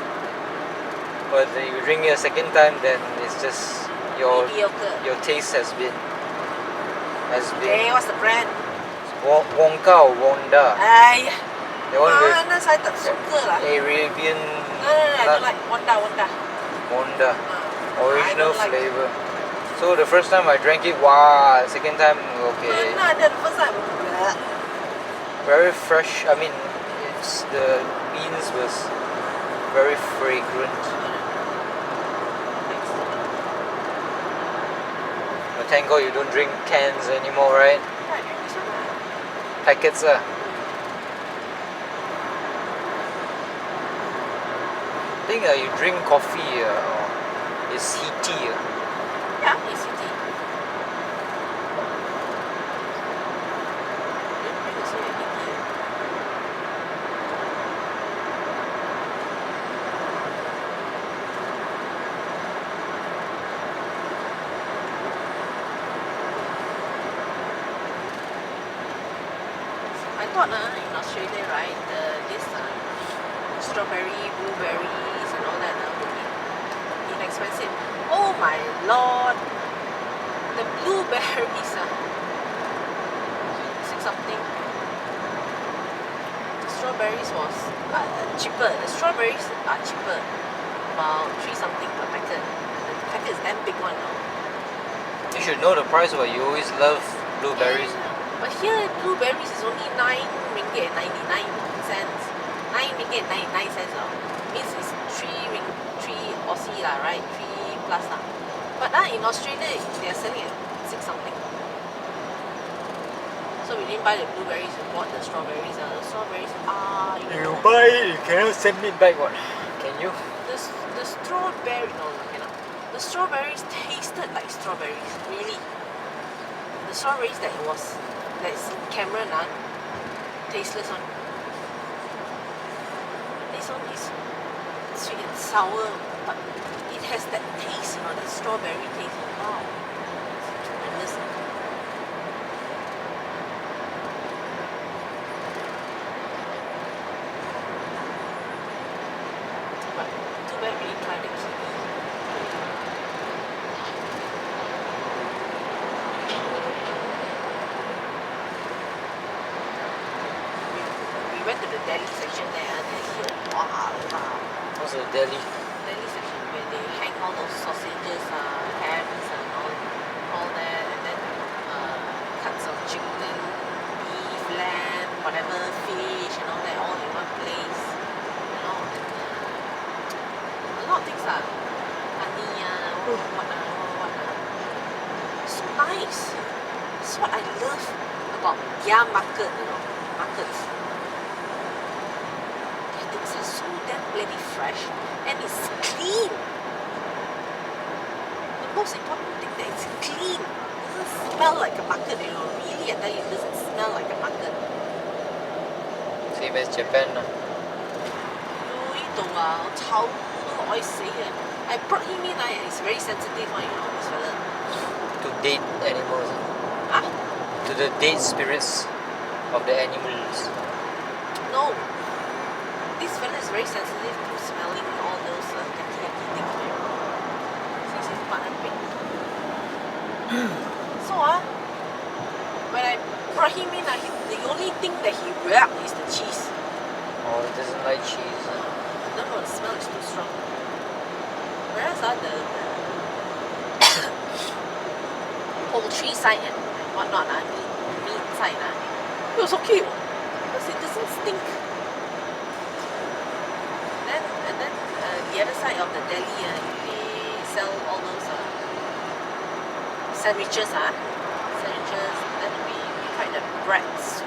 but you drink it a second time, then it's just Mediocre. your taste has been Okay, what's the brand? Wonka or Wonda. Ay, That one with mana saya tak suka lah. Arabian No, I don't like Wonda. Wonda I original don't like. flavor. So the first time I drank it, wow. Second time, okay, Mana ada first time? very fresh. I mean, the beans was very fragrant. But thank God you don't drink cans anymore, right? Packets. I think you drink coffee. It's heaty. Yeah, it's easy. I thought in Australia, right, this strawberry, blueberries and all that would be inexpensive. Oh my lord! The blueberries six something. The strawberries was cheaper. The strawberries are cheaper, about 3 something per packet. The packet is damn big one. You should know the price, but you always love blueberries. Yeah. But here blueberries is only 9 ringgit and 99 cents. 9 ringgit and 99 cents. Means it's 3 Aussie lah, right? 3 plus lah. But in Australia they are selling at 6 something. So we didn't buy the blueberries, we bought the strawberries. The strawberries You buy it, you cannot send it back. What? Can you? the strawberry no cannot. The strawberries tasted like strawberries, really. The strawberries that's in Cameron tasteless one. This one is sweet and sour, but it has that taste, that strawberry taste. Wow, it's tremendous. But too bad we didn't try the kiwi. We went to the deli section there, and here, wow. What's the deli? Deli section where they hang all those sausages, hams, and all that, and then cuts of chicken, beef, lamb, whatever, fish, and all that, all in one place. And a lot of things honey, what. So nice. That's what I love about their markets. Things are so damn bloody fresh, and it's clean. The most important thing that it's clean. It doesn't smell like a market, Really, I tell you, it doesn't smell like a market. Same as Japan. 呢度炒都可以死嘅。I brought him in, he's very sensitive one, this fella. To date animals. Huh? To the date spirits of the animals. No. This fella is very sensitive to smelling all those yucky things. Since he's part of it. So when I brought him in, the only thing that he grabbed is the cheese. Oh, he doesn't like cheese. No, the smell is too strong. Whereas the poultry side and whatnot, meat side, it was okay because it doesn't stink. And then the other side of the deli, they sell all those sandwiches. Sandwiches. Then we tried the bratwurst.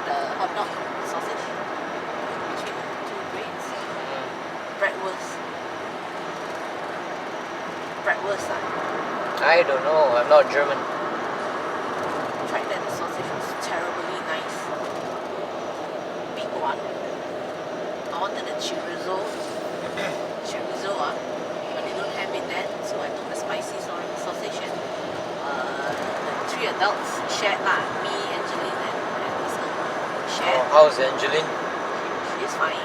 The hot dog sausage between two breads. Bratwurst. I don't know. I'm not German. Tried that. The sausage was terribly nice. Big one. I wanted the chorizo, but they don't have it there, so I took the spicy sausage and the three adults shared me, Angeline, and Lisa shared. Oh, how's Angeline? She's fine.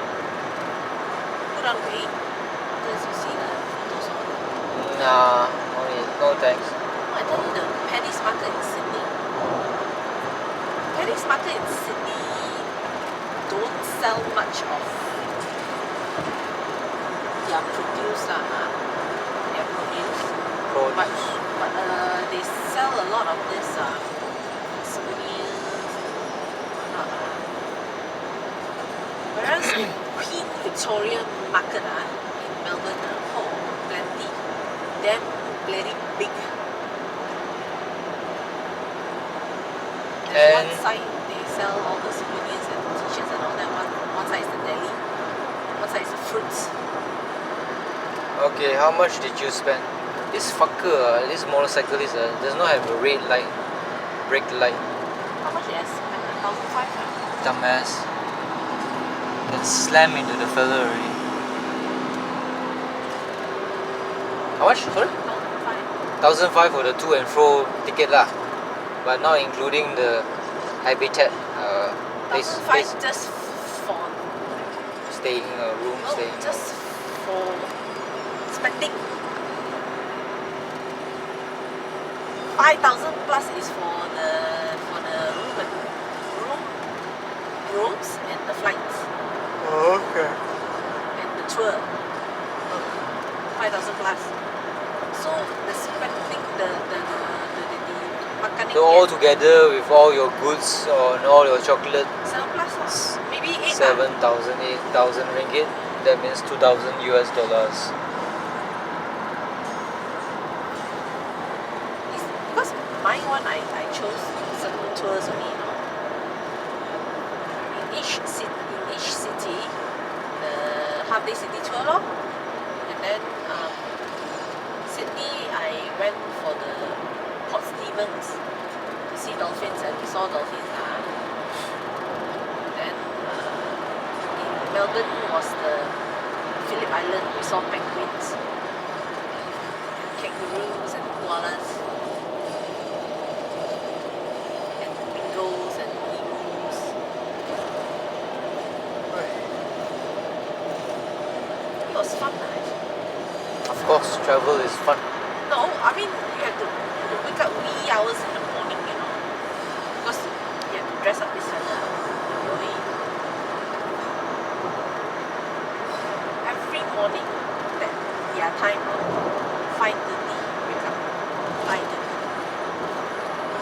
Good on weight. Because you see the photos of her. Nah, no thanks. I told you the Paddy's Market in Sydney. Paddy's Market in Sydney don't sell much of their produce. But they sell a lot of this souvenirs and whatnot. Whereas Queen Victoria Market in Melbourne, plenty. Damn bloody big. There's one side they sell all the souvenirs and t-shirts and all that. One side is the deli, one side is the fruits. Okay, how much did you spend? This fucker, this motorcyclist does not have a red light, brake light. How much did I spend? 1,500. Dumbass. That slammed into the fella already. How much? Sorry? 1,500 for the to and fro ticket lah. But not including the habitat place just for staying room staying. Just for spending 5,000 plus is for the rooms and the flights. Oh, okay. And the tour. 5,000 plus. So the spending the makaning. So all together with all your goods and all your chocolate, 7 plus, maybe 8. 7,000, 8,000 ringgit. That means $2,000 US. Because my one I chose certain tours only. In each city, the half day city tour lor. And then Sydney I went for the Port Stephens to see dolphins, and we saw dolphins. Then in Melbourne was the Phillip Island, we saw penguins, kangaroos and koalas, and dingoes and emus. It was fun actually. Of course, travel is fun. No, I mean you have to wake up wee hours in the morning, because you have to dress up this fella. Every morning, that their time, 5:30, wake up, 5:30,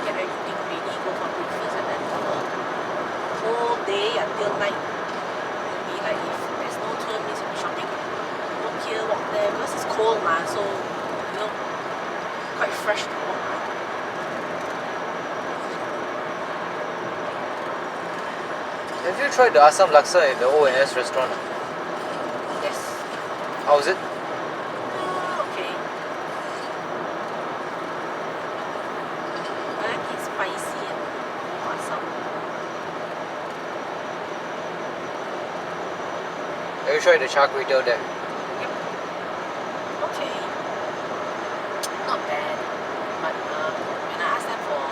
get everything ready, go for breakfast, and then for the whole day until night. It'll be like if there's no tour, means you'll be shopping. Walk here, walk there, because it's cold so quite fresh to walk. Have you tried the Asam Laksa at the O&S restaurant? Yes. How is it? Okay. I like it spicy and asam. Have you tried the Chow Kit there? Okay. Not bad. But when I asked them for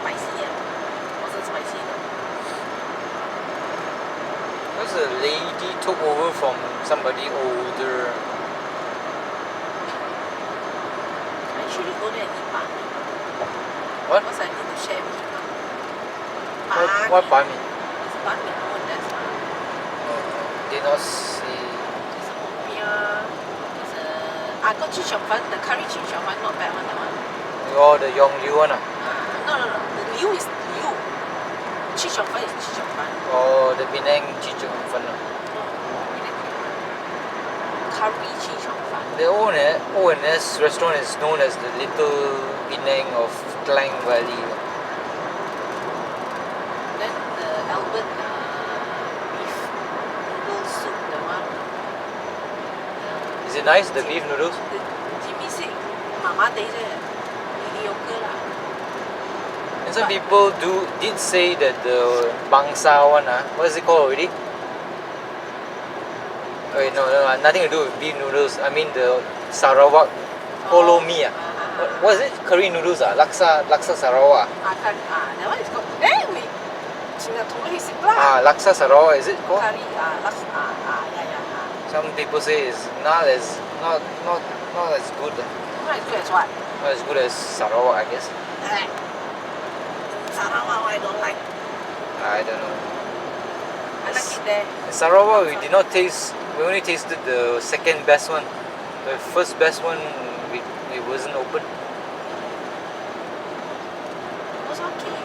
spicy, wasn't spicy enough. Because the lady took over from somebody older. I usually go there and eat banh mi. What? Because I need to share with him. What banh mi? It's banh mi. Oh, that's Did not see. there's a popiah. There's a got chee cheong fun. The curry chee cheong fun not bad one. That one. Oh, the Yong Liu one. No. The liu is liu. Chee cheong fun is chee cheong fun. Oh, the Penang Chee Cheong Fun. Curry chee cheong fun. The ONS restaurant is known as the Little Penang of Klang Valley. Then the Albert beef noodle soup, the one. Is it nice, the beef noodles? The Jimmy said, Mama mediocre lah. And some people did say that the Bangsa one, what is it called already? Wait, no, nothing to do with beef noodles. I mean the Sarawak Polomi. What is it? Curry noodles, Laksa Sarawak. That one is called. Wait. Laksa Sarawak, is it called? Curry, yeah. Some people say it's not as good. Not as good as what? Not as good as Sarawak, I guess. Sarawak, I don't like. I don't know. I like it there. In Sarawak, we did not taste. We only tasted the second best one. The first best one, it wasn't open. It was okay.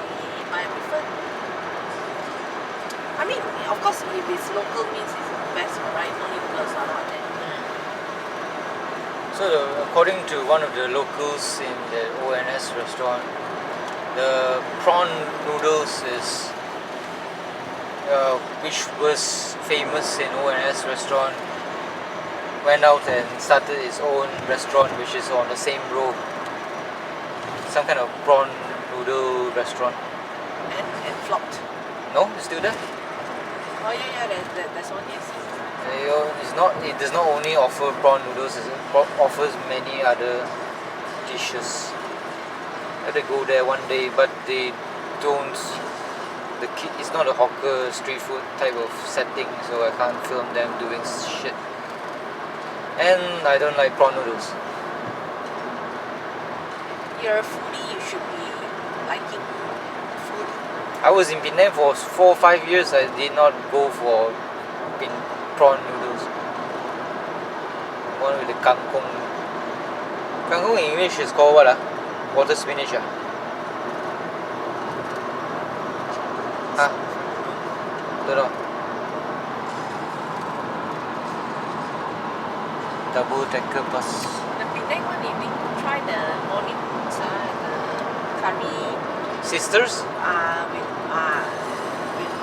I prefer. I mean, of course, if it's local means it's the best, right? No need to go to Sarawak there. So, according to one of the locals in the ONS restaurant, the prawn noodles is which was famous in ONS restaurant, went out and started its own restaurant which is on the same road. Some kind of prawn noodle restaurant. And flopped. No, it's still there. Oh yeah, there's one, yes. It does not only offer prawn noodles, it offers many other dishes. I had to go there one day, but they don't. It's not a hawker street food type of setting, so I can't film them doing shit. And I don't like prawn noodles. You're a foodie, you should be liking food. I was in Penang for 4 or 5 years. I did not go for prawn noodles. One with the kangkong. Kangkong in English is called what? Water spinach. Don't know. Double decker bus. The Penang one, you need to try the morning the curry. Sisters? With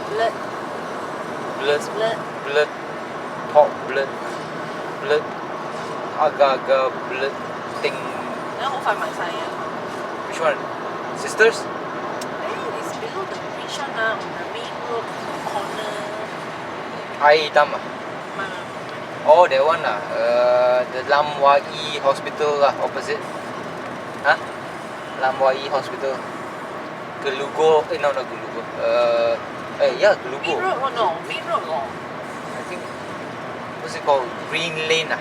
blood. Blood. Pork blood. Agar-agar blood thing. Which one? Sisters? It's below the bridge on the main road corner. Air hitam. Oh, that one the Lam Wai Hospital opposite. Lam Wai Hospital. Gelugo, no, not Gelugo. Yeah, Gelugo. Main road, main road. I think, what's it called? Green Lane.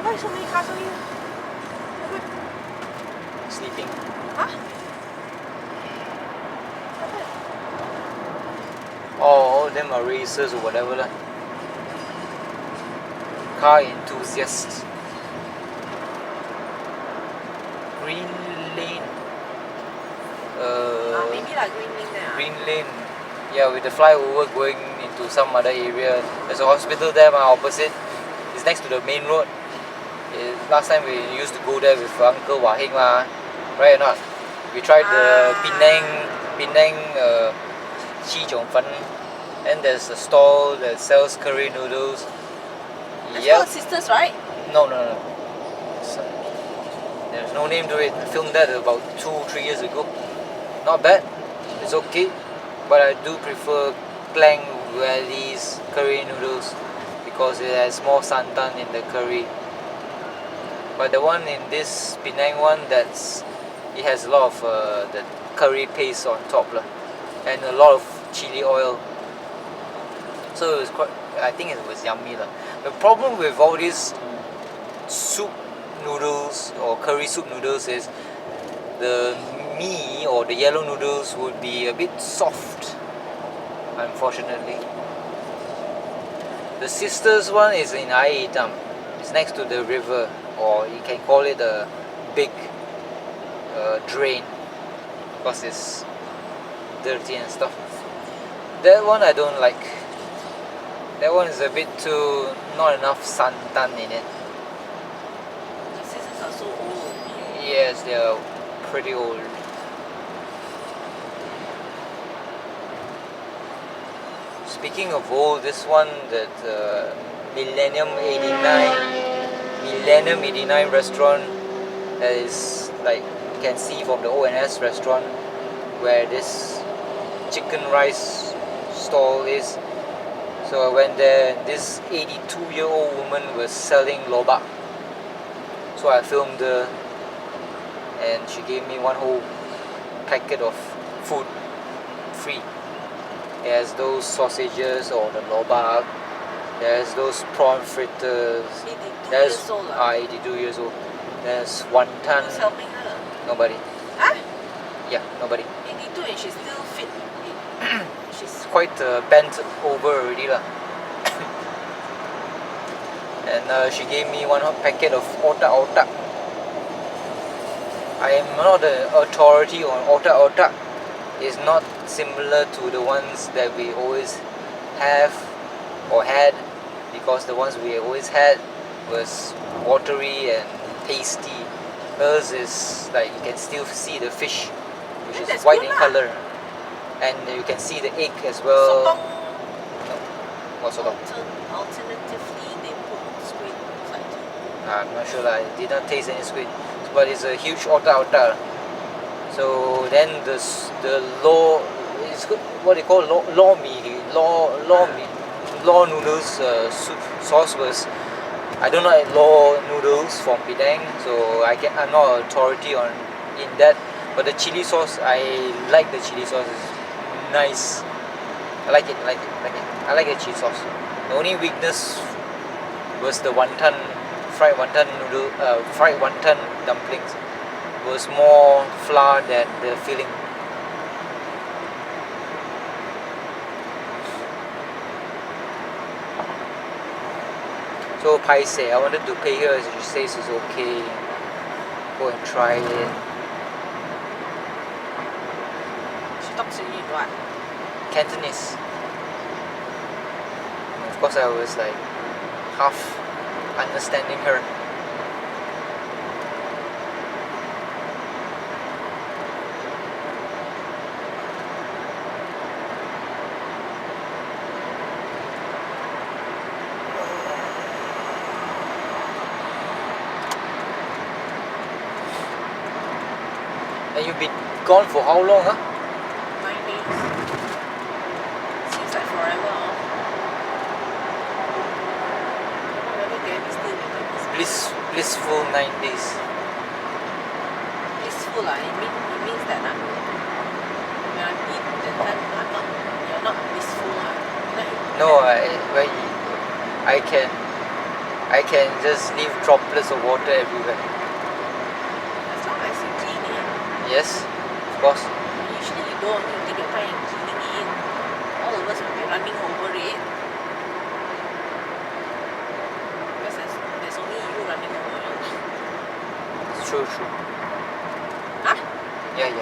Why so many cars over here? Sleeping. Huh? All of them are racers or whatever lah. Car enthusiasts. Green Lane. Maybe like Green Lane there. Green Lane. Yeah, with the flyover going into some other area. There's a hospital there, opposite. It's next to the main road. Last time we used to go there with Uncle Wahing, right or not? We tried the Penang Chee Cheong Fun. And there's a stall that sells curry noodles. It's called Sisters, right? No. There's no name to it. I filmed that about 2-3 years ago. Not bad. It's okay. But I do prefer Klang Valley's curry noodles because it has more santan in the curry. But the one in this Penang one, it has a lot of the curry paste on top lah, and a lot of chili oil. So it was quite. I think it was yummy lah. The problem with all these soup noodles or curry soup noodles is the mee or the yellow noodles would be a bit soft, unfortunately. The sister's one is in Air Hitam. It's next to the river, or you can call it a big drain because it's dirty and stuff. That one I don't like. That one is a bit too, not enough santan in it. The sisters are so old. Yes, they are pretty old. Speaking of old, this one, that Millennium 89 restaurant, that is like you can see from the ONS restaurant where this chicken rice stall is. So I went there, and this 82-year-old woman was selling lobak. So I filmed her, and she gave me one whole packet of food free. It has those sausages or the lobak. There's those prawn fritters. 82 There's years old. 82 years old. There's wonton. Who's helping her? Nobody. Huh? Yeah, nobody. 82 and she's still fit. She's Quite bent over already lah. And she gave me one packet of otak-otak. I am not an authority on otak-otak. It's not similar to the ones that we always have or had, because the ones we always had was watery and tasty. Hers is like you can still see the fish, which Then is that's white good in lah. color, and you can see the egg as well. sotong. What sotong? Alternatively, they put squid inside. I'm not sure lah. I did not taste any squid, but it's a huge otak-otak. So then the law, it's good, what they call law noodles sauce was, I don't know law noodles from Penang, so I'm not an authority on in that. But the chili sauce, I like the chili sauce. It's nice. I like it. I like the chili sauce. The only weakness was the wonton, fried wonton dumplings. Was more flour than the filling. So paise, I wanted to pay her. She says it's okay. Go and try it. She talks to you in what? Cantonese. Of course, I was like half understanding her. And you've been gone for how long, huh? 9 days. Seems like forever, huh? Whether Gabby still remembers. Blissful 9 days. Blissful, it means that when I'm in that time, you're not blissful, No, I can just leave droplets of water everywhere. As long as you clean it. Yes, of course. Usually you don't, you take your time in cleaning it. All of us will be running over it. Because there's only you running over it. It's true. Huh? Yeah.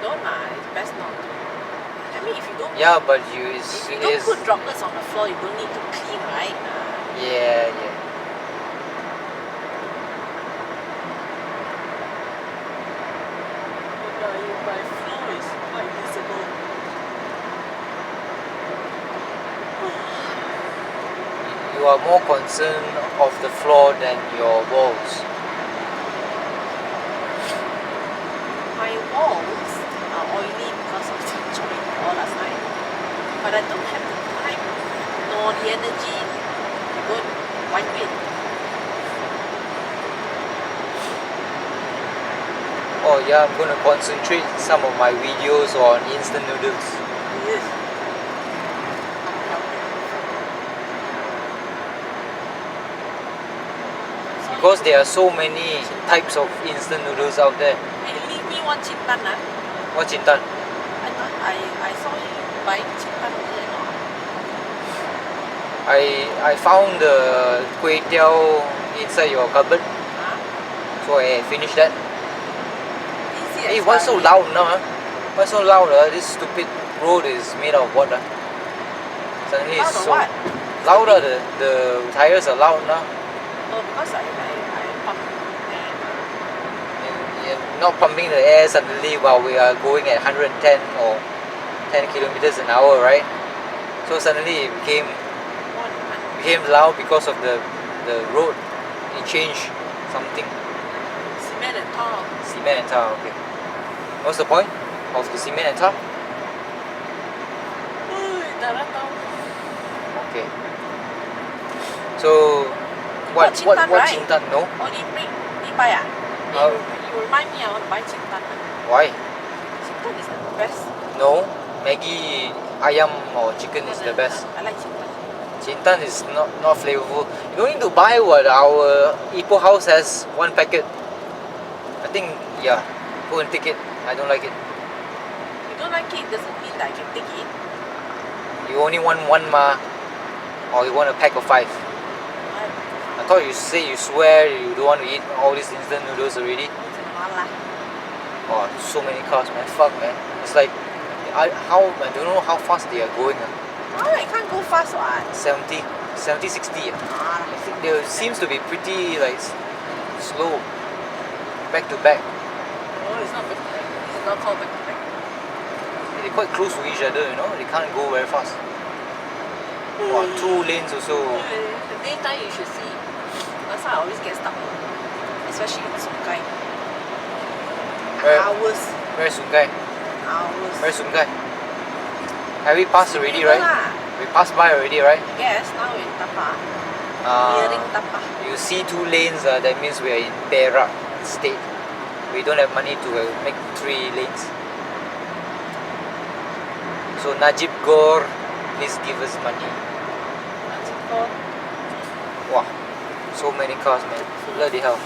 Don't it's best not to. I mean, if you don't Yeah, but if you don't put droplets on the floor, you don't need to clean, right? Yeah. My floor is quite visible. You are more concerned of the floor than your walls. My walls are oily because of the joint all last night. But I don't have the time nor the energy to go and wipe it. Oh yeah, I'm gonna concentrate some of my videos on instant noodles. Yes. Because there are so many types of instant noodles out there. Hey, leave me one chintan, ah. What Chintan? I saw you buying chintan noodle, you know. I found the kway teow inside your cupboard, Huh? so I finished that. Easy Hey, why so expiry. loud now? Why so loud? This stupid road is made of what? Suddenly Loud it's or so what? louder. The tires are loud now. Oh, because I pump air. And you're not pumping the air suddenly while we are going at 110 or 10 kilometers an hour, right? So suddenly it became loud because of the road. It changed something. Cement and tar. Cement and tar. Okay. What's the point of the cement and tar? Darah tahu. Okay. So what Chintan, right? Chintan? No. Oh, ni buy ah? Oh. You remind me I want to buy chintan. Why? Chintan is the best. No. Maggi ayam or chicken is the best. I like chintan. Chintan is not flavorful. You don't need to buy what our Ipoh house has one packet. I think yeah. Go and take it. I don't like it. You don't like it doesn't mean that I can take it. You only want one ma, or you want a pack of 5. I thought you say you swear you don't want to eat all these instant noodles already. Oh, so many cars, man. Fuck, man. It's like I don't know how fast they are going. Oh, I can't go fast what? 70, 60. Ah, I think they seems to be pretty like slow, back to back. oh, it's not back to back. It's not called back to back. They're quite close to each other, you know. They can't go very fast. Wow, 2 lanes also. The daytime you should see. That's why I always get stuck. Especially in Sungai. Hours. Where's Sungai? Hours. Where's Sungai? Have we passed already, right? We passed by already, right? Yes, now in Tapa. Nearing Tapa. You see 2 lanes, that means we are in Perak state. We don't have money to make 3 lanes. So Najib Gore, please give us money. Wow, so many cars, man. Bloody hell.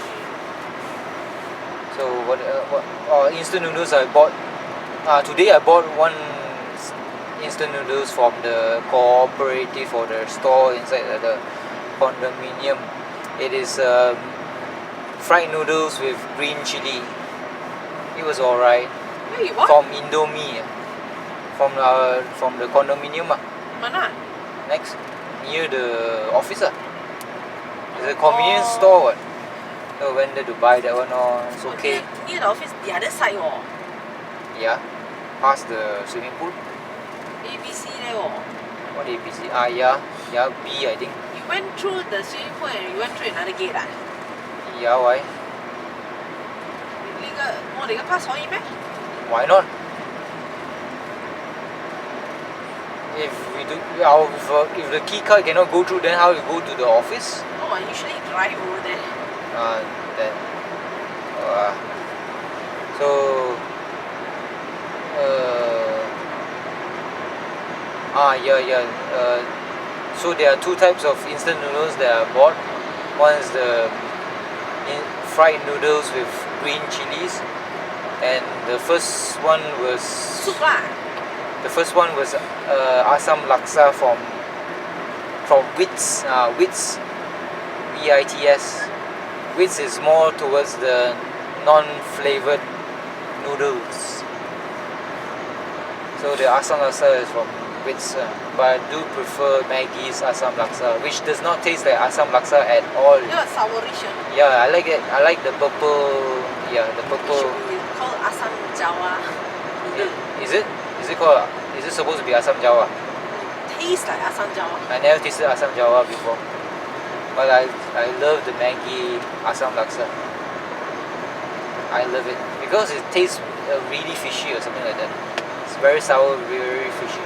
So what instant noodles I bought. Today I bought one instant noodles from the cooperative or the store inside the condominium. It is fried noodles with green chili. It was alright. Hey, what? From Indomie. From the condominium. Mana? Next, near the office. It's a convenience store. What? So I went there to buy that one. It's okay. Near the office, the other side. Yeah, past the swimming pool. ABC there. What ABC? Yeah, B I think. You went through the swimming pool and you went through another gate. Yeah, why? 我哋嘅 pass 可以咩？ Why not? If the key card cannot go through, then how you go to the office? Oh, I usually drive over there. Then so so there are 2 types of instant noodles that I bought. One is the fried noodles with green chilies, and the first one was Soup lah. the first one was asam laksa from Wits. Wits, WITS. Wits is more towards the non-flavored noodles. So the asam laksa is from Wits, but I do prefer Maggie's asam laksa, which does not taste like asam laksa at all. Yeah, sourish. Yeah, I like it. I like the purple. Yeah, the It purple. should be called asam jawa. Is it? Is it called? Is it supposed to be asam jawa? Tastes like asam jawa. I never tasted asam jawa before, but I love the Maggie asam laksa. I love it because it tastes really fishy or something like that. It's very sour, very fishy.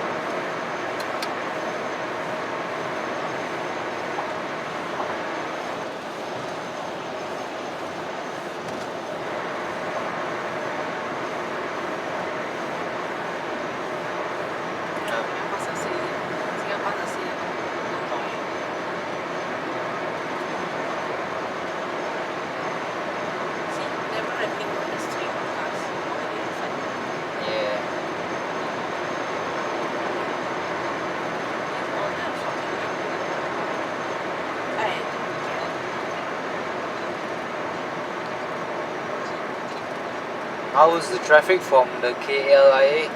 How is the traffic from the KLIA?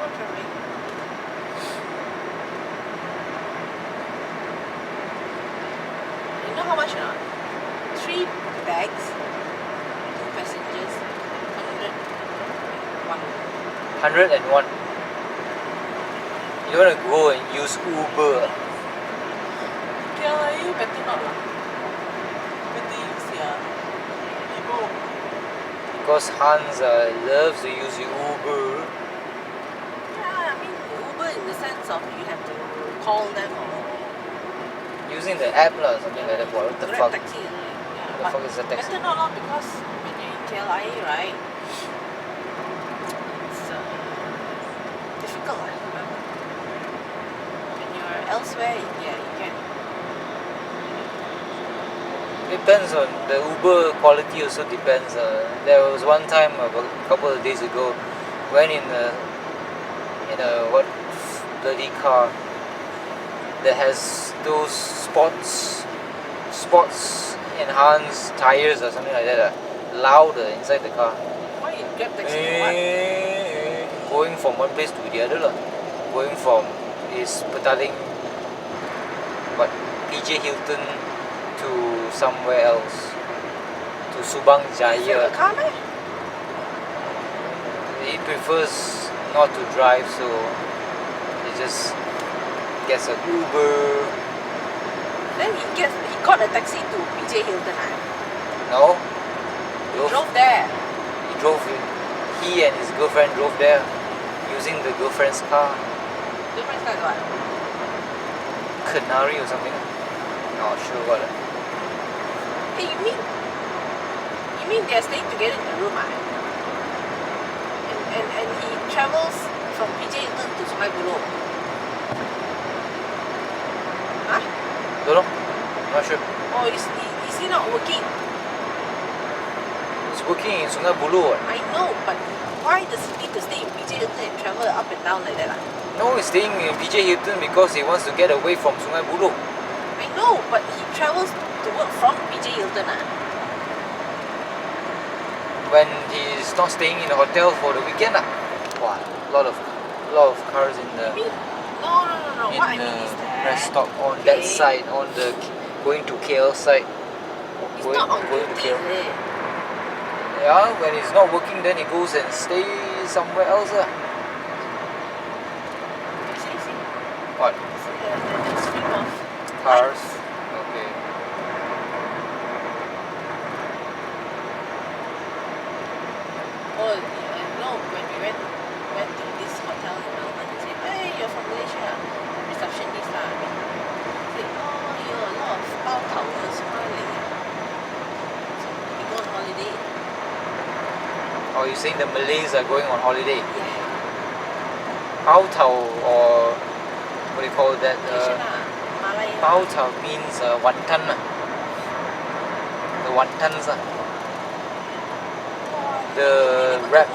What traffic? You know how much or not? 3 bags, 2 passengers, 101. 101. You want to go and use Uber? KLIA better not lah. Better use Ippo. Because Hans loves to use Uber. Yeah, I mean Uber in the sense of you have to call them or Using the app lah, something like that. What the Grab fuck? taxi. The But fuck is a taxi? better not lah, because when you're in KLIA, right, it's difficult lah. When you're elsewhere, yeah, you can. Depends on the Uber quality. Also depends. There was one time a couple of days ago, went in a what bloody car that has those sports enhanced tires or something like that. Louder inside the car. Why you grab taxi or what? Going from one place to the other lah. Going from is petaling what PJ Hilton to somewhere else, to Subang Is it Jaya. a car meh? He prefers not to drive, so he just gets an Uber. Then he got a taxi to PJ Hilton. No, He drove there. He and his girlfriend drove there using the girlfriend's car, Different car is what? Culinary or something. Not sure what. Hey, you mean they're staying together in the room, And he travels from PJ Hilton to Sungai Buloh. Huh? Don't know. Not sure. Or is he not working? He's working in Sungai Buloh. I know, but why does he need to stay in PJ Hilton and travel up and down like that? No, he's staying in PJ Hilton because he wants to get away from Sungai Buloh. I know, but he travels to work from PJ Hilton. When he's not staying in a hotel for the weekend. Wow, a lot of cars in the No. in What I the mean is that rest stop on that side, on the going to KL side. he's not on going to duty, KL. is it? Yeah, when he's not working, then he goes and stays somewhere else. See. What? See the stream of Cars. lights. Okay. Oh, no, when we went to this hotel in Melbourne, they said, hey, you're from Malaysia. Receptionist lah. They said, oh, you're a lot of bao towers, smiling. So we go on holiday. Oh, you're saying the Malays are going on holiday? Yeah. Pao Tao, or what do you call that? Malaysia lah. Malay. Pao Tao means wonton. The wontons. The wrap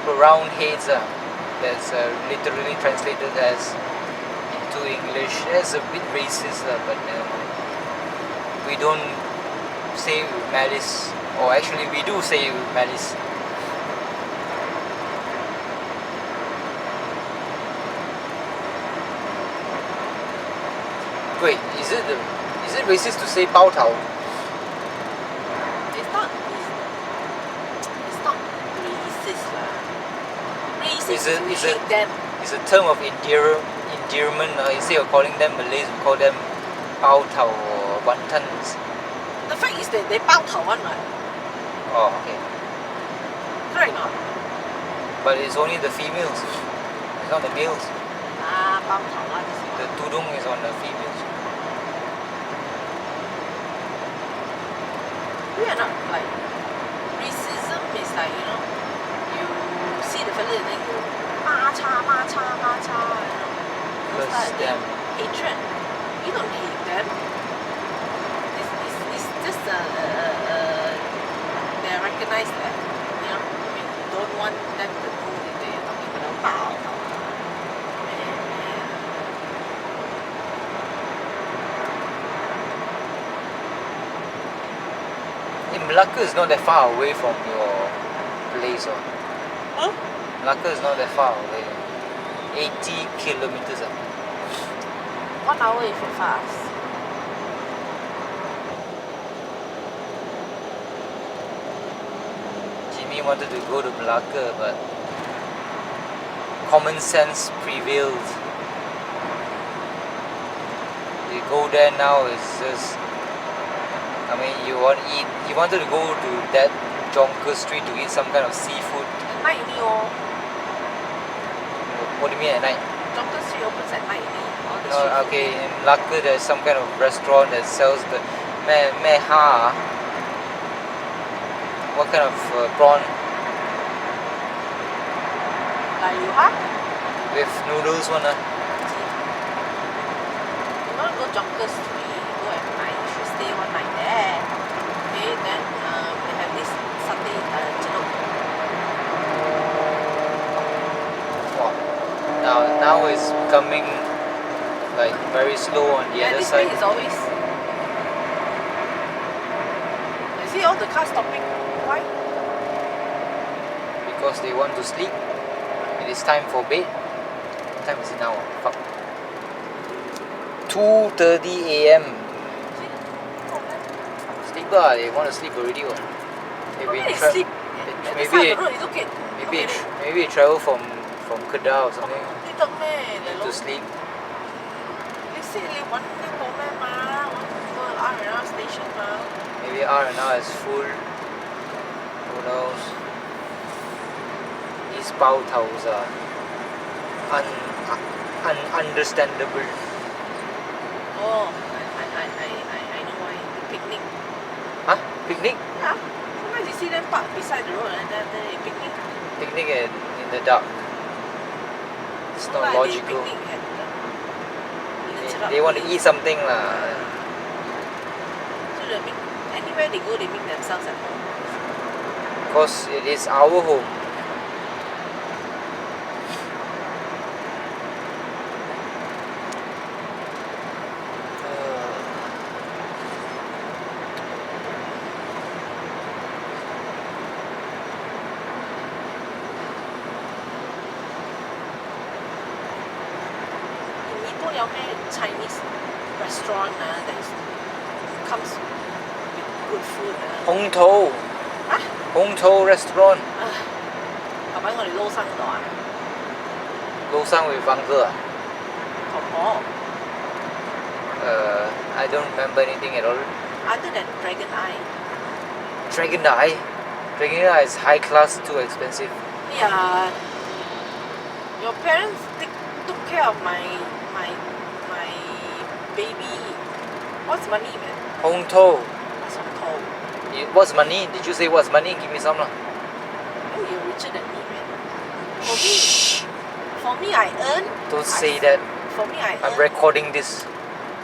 around heads. That's literally translated as into English. That's a bit racist, but we don't say with malice. Or actually, we do say with malice. Wait, is it racist to say Pao Tao? It's not racist lah. Racist is we hate them. It's a term of endearment. Instead of calling them Malays, we call them Pao Tao or wontons. The fact is that they bao tao one, right? Oh, okay. Correct not? But it's only the females. It's not the males. Bao tao lah. The tudung is on the females. We are not like racism is like, you see the fella and then you ma cha, Because start them. hatred. You don't hate them. It's just they recognize that, I mean, you don't want them to know that they are talking about bao tao. Malacca is not that far away from your place. Or Huh? Malacca is not that far away. 80 kilometers. 1 hour if you're fast. Jimmy wanted to go to Malacca, but common sense prevailed. You go there now, it's just. I mean, you wanted to go to that Jonker Street to eat some kind of seafood. At night only oh. What do you mean at night? Jonker Street opens at night only. All the No, street food. okay, in Malacca there's some kind of restaurant that sells the meh ha. What kind of prawn? Like you have? With noodles one. You want to go Jonker Street, go at night, you should stay one night there. Okay, then they have this Sunday chillok. Wow. Now it's becoming like very slow on the Yeah, other this side. place is always. You see all the cars stopping. Why? Because they want to sleep. It is time for bed. What time is it now? Fuck. 2:30 a.m. See? Sleep lah. They want to sleep already. What? Maybe they sleep. At the side of the road, look at. Maybe they travel from Kedah or something They don't know. to sleep. They say they want to go there, ma. Want to go R&R station, ma. Maybe R&R is full. Who knows? These bao taos are understandable. Oh, I know why. The picnic. Huh? Picnic? Yeah. Sometimes you see them park beside the road and then they picnic. Picnic in the dark. It's not Like logical. They picnic at They want to eat something lah. So they make, anywhere they go, they make themselves at home. Because it is our home. In Ipoh, you have Chinese restaurant that comes with good food. Hong To. Huh? Hong To restaurant. 係咪我哋撈生度啊？ Go sang with uncle.婆婆 I don't remember anything at all. other than Dragon Eye. Dragon Eye. Dragon Eye is high class, too expensive. Yeah, your parents took care of my baby. What's money, man? Hong To. What's on told? What's money? Did you say what's money? Give me some lah. Oh, you're richer than me, man. Shh. For me, I earn. Don't say that. For me, I I'm earn. recording this.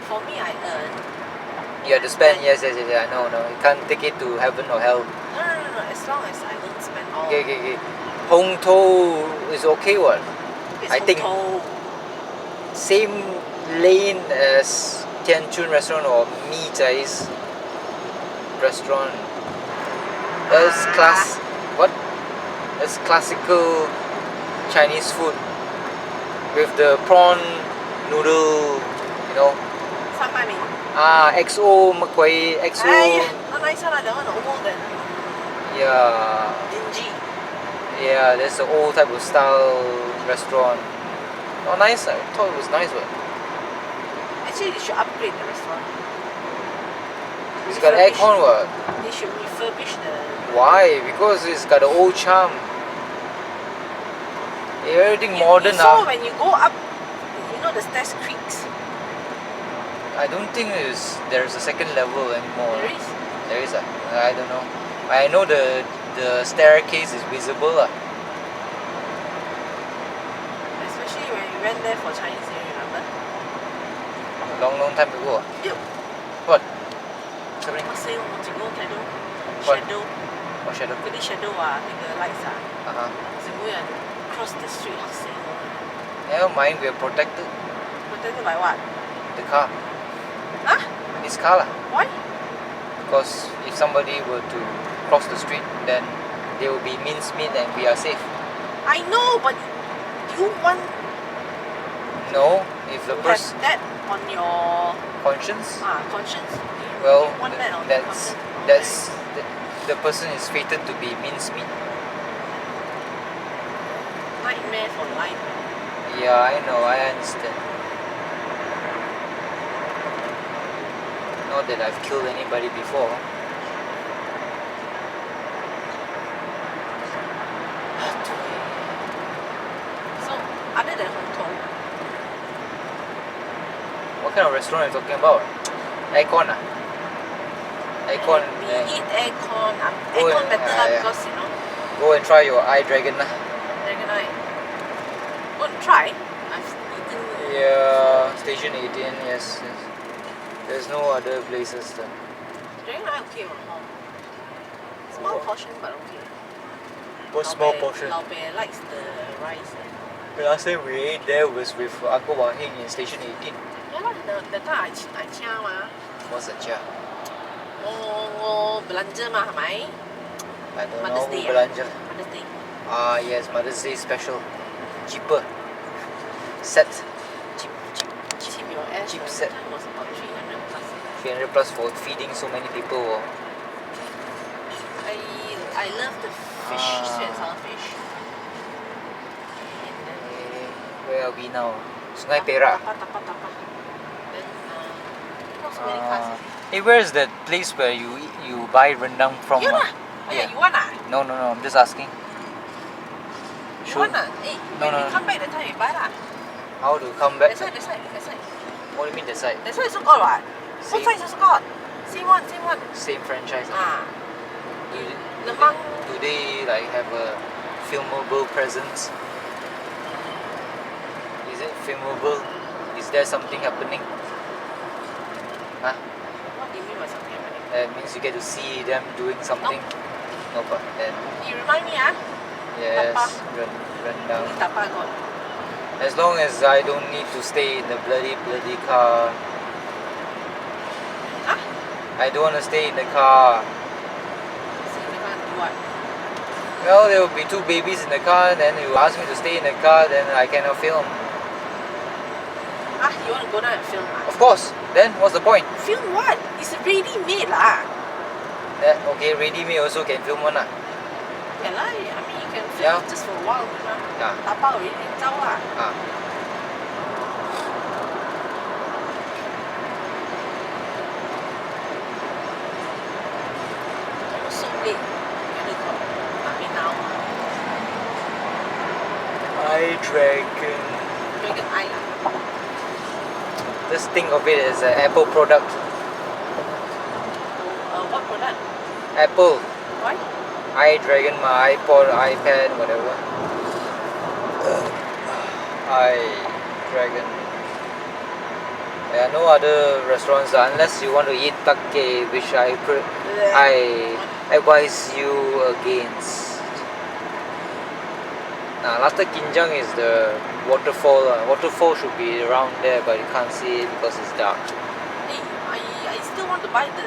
For me, I earn. You have to spend. Yes. I know. You can't take it to heaven or hell. No. As long as I don't spend all. Okay. Hong To is okay what? It's I think told. same lane as Tian Chun restaurant or Mi Zai's restaurant. That's what? That's classical Chinese food with the prawn noodle, you know. 300,000. XO McQuay, XO. Not nice lah. That one almost than Yeah, dingy. that's the old type of style restaurant. Oh, nice. I thought it was nice, but Actually, they should upgrade the restaurant. it's got aircon. What? They should refurbish the. Why? Because it's got the old charm. Everything modern You saw now. when you go up, you know the stairs creaks. I don't think there's a second level anymore. There is. There is. I don't know. I know the staircase is visible. Especially when we went there for Chinese New Year, remember? Long time ago. Ew. What? What's happening? What's saying? Shadow. What? Shadow. What shadow? Really shadow the lights Uh-huh. we and cross the street. Never mind, we are protected. Protected by what? The car. Huh? This car lah. Why? Because if somebody were to cross the street, then there will be mincemeat and we are safe. I know, but do you want No, if the to have person that on your conscience, conscience? well, do you want that on your that's conscience? the person is fated to be mincemeat. Nightmare for life. Yeah, I know, I understand. Not that I've killed anybody before. So, other than Hong Kong, What kind of restaurant are you talking about? Aircon ah? Aircon. we eat aircon. Go Aircon and- better lah yeah. because you know, Go and try your eye dragon lah. Dragon Eye. Want to try? I've eaten. Yeah, Station 18, yes. There's no other places there. Dragon Eye okay or not? Small portion but okay. What small portion? Lao Bei likes the rice. The last time we ate there was with Uncle Wang Heng in Station 18. Yeah lah, the time I chia mah. What's that, yeah? 我 belanja mah, 係咪 I don't Mother's know. Day Belanja. Mother's Day. Ah, yes, Mother's Day special. Cheaper. Set. Cheap. Cheap your ass. Cheap The set. time was about 300 plus. 300 plus for feeding so many people. Oh. I love the fish, sweet and sour fish. And then Where are we now? Sungai Perak. Tapa. Then not so many cars. Hey, where is that place where you buy rendang from? You lah. Oh yeah, you want ah? No, I'm just asking. You Sure. want ah? Hey, No, when no, you no. come back that time you buy lah. How to come back? That's why. What do you mean that side? That's why it's so good what? Same. Both sides also got. Same one. Same franchise. Ah. Do Lemang. they like have a filmable presence? Is it filmable? Is there something happening? Huh? What do you mean by something happening? That means you get to see them doing something. No, but then You remind me ah. yes, Tapa. rendang. Only Tapa got. As long as I don't need to stay in the bloody car. Huh? I don't want to stay in the car. So you can't do what? Well, there will be two babies in the car, then you ask me to stay in the car, then I cannot film. Ah, you want to go down and film ah? Of course. Then what's the point? Film what? It's already made lah. That okay, ready me also can film one lah. Yeah lah. I mean you can film Yeah. just for a while, mah. Yeah. Tapa already zao lah. Ah. Almost so late. Gerryko. I mean now. Eye dragon. Dragon Eye lah. Just think of it as an Apple product. What product? Apple. Why? Eye dragon, my iPod, iPad, whatever. Eye dragon. There are no other restaurants unless you want to eat takke, which I advise you against. Lata Kinjang is the waterfall. Waterfall should be around there, but you can't see it because it's dark. Hey, I still want to buy the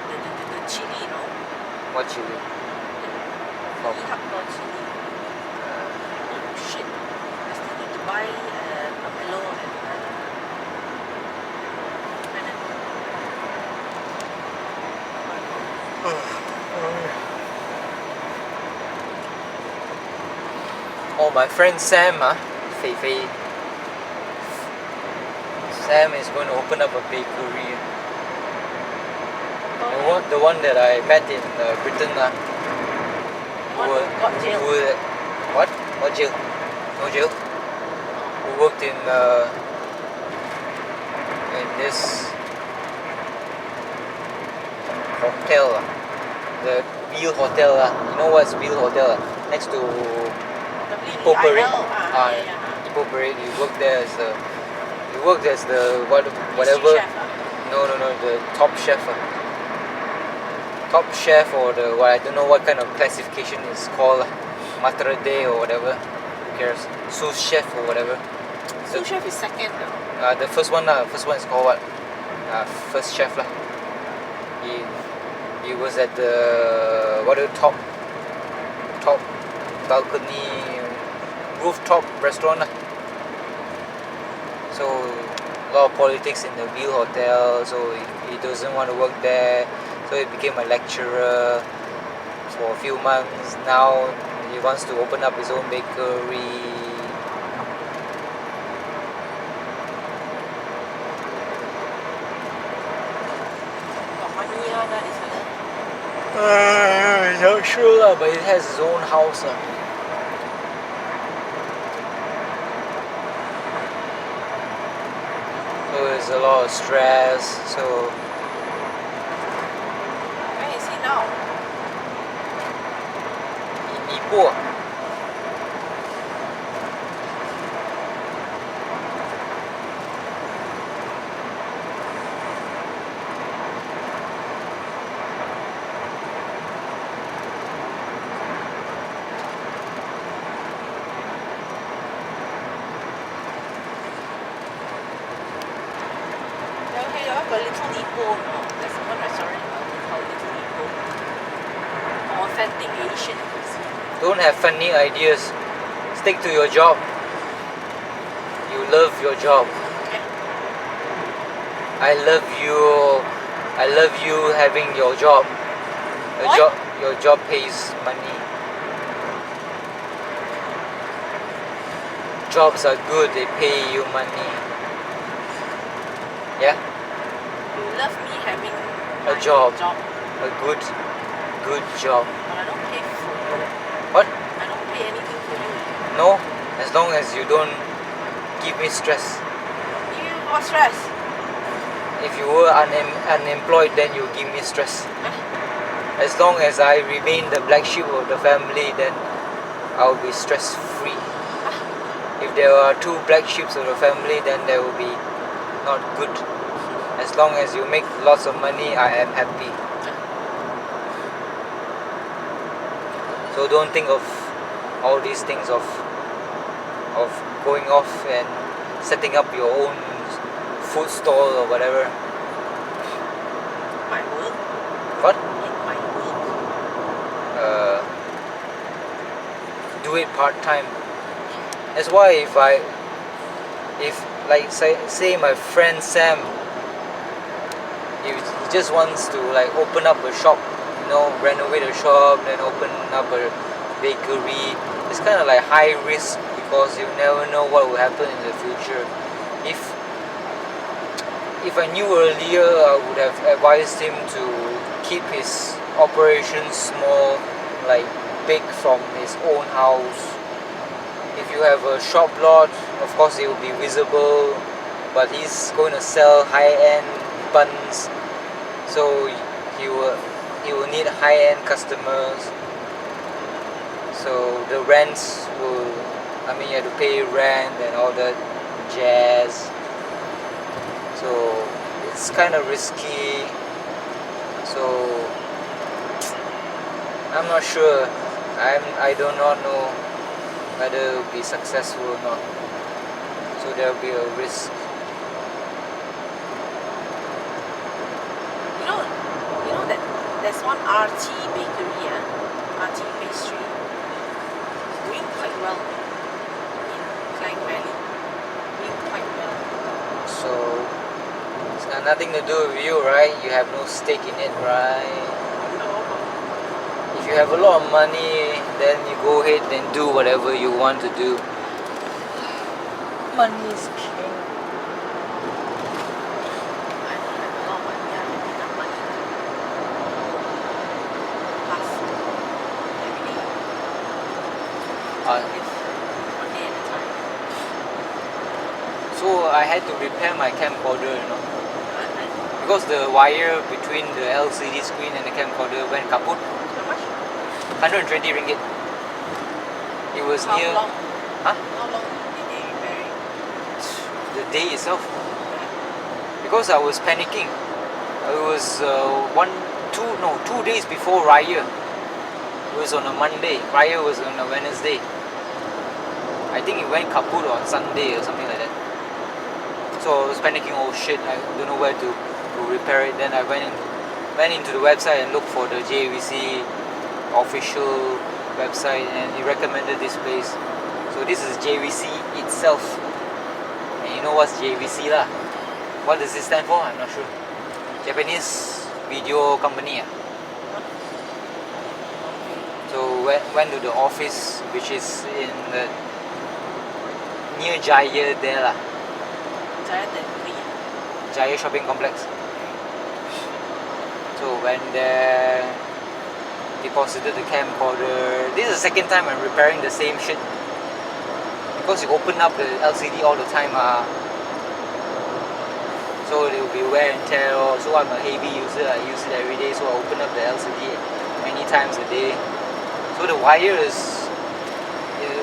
chili, you know. What chili? From? Hotdog chili. Oh shit. I still need to buy pomelo and Oh, my friend Sam, Fei Fei. Sam is going to open up a bakery. The one that I met in Britain, One who got jail. What? What jail? No jail. Who worked in this hotel, the Beale Hotel. You know what's Beale Hotel? Next to Ipoh Parade. Ipoh Parade. He worked there as the whatever. Chef, No, the top chef. Top chef or the I don't know what kind of classification is called. Matre D or whatever. Who cares? Sous chef or whatever. Sous chef is second though. The first one is called what? First chef lah. It was at the top balcony rooftop restaurant. So a lot of politics in the Ville Hotel. So he doesn't want to work there. So he became a lecturer for a few months. Now he wants to open up his own bakery. Got money that is it. Not sure lah, but he has his own house. So there's a lot of stress. So Where is he now? in Ipoh. Okay, you have a little Ippo. No? There's one restaurant called Little Ippo. Authentic Asian cuisine. Don't have funny ideas. Stick to your job. You love your job. Okay. I love you. I love you having your job. What? Your job pays money. Jobs are good. They pay you money. Yeah, You love me having A my job. But a good job. I don't pay for you. What? I don't pay anything for you. No, as long as you don't give me stress. You got stress. If you were unemployed, then you give me stress. As long as I remain the black sheep of the family, then I'll be stress free. If there are two black sheep of the family, then there will be not good. As long as you make lots of money, I am happy. So don't think of all these things of going off and setting up your own food stall or whatever. My work. What? In my work. Do it part time. That's why if like say my friend Sam, he just wants to like open up a shop, renovate a shop, then open up a bakery. It's kind of like high risk because you never know what will happen in the future. If I knew earlier, I would have advised him to keep his operations small, like bake from his own house. If you have a shop lot, of course it will be visible, but he's going to sell high-end buns, so he will need high-end customers. So the rents you have to pay rent and all that jazz. So it's kind of risky. So I'm not sure. I do not know whether it will be successful or not. So there will be a risk. You know that there's one RT bakery, RT pastry, doing quite well in Klang Valley. Doing quite well. So it's got nothing to do with you, right? You have no stake in it, right? If you have a lot of money, then you go ahead and do whatever you want to do. Money is king. I don't have a lot of money. I have enough money to last every day. Live one day at a time. So I had to repair my camcorder, because the wire between the LCD screen and the camcorder went kaput. How much? 120 ringgit. It was How near. long? Huh? How long did they repair it? The day itself. Because I was panicking. It was 2 days before Raya. It was on a Monday. Raya was on a Wednesday. I think it went kaput on Sunday or something like that. So I was panicking. Oh shit! I don't know where to repair it. Then I went went into the website and looked for the JVC official website, and he recommended this place. So this is JVC itself. And you know what's JVC lah? What does it stand for? I'm not sure. Japanese video company. So went to the office, which is in the near Jaya there lah. Jaya shopping complex. So went there, deposited the camcorder. This is the second time I'm repairing the same shit. Because you open up the LCD all the time, so it will be wear and tear. So I'm a heavy user, I use it every day, so I open up the LCD many times a day. So the wire is...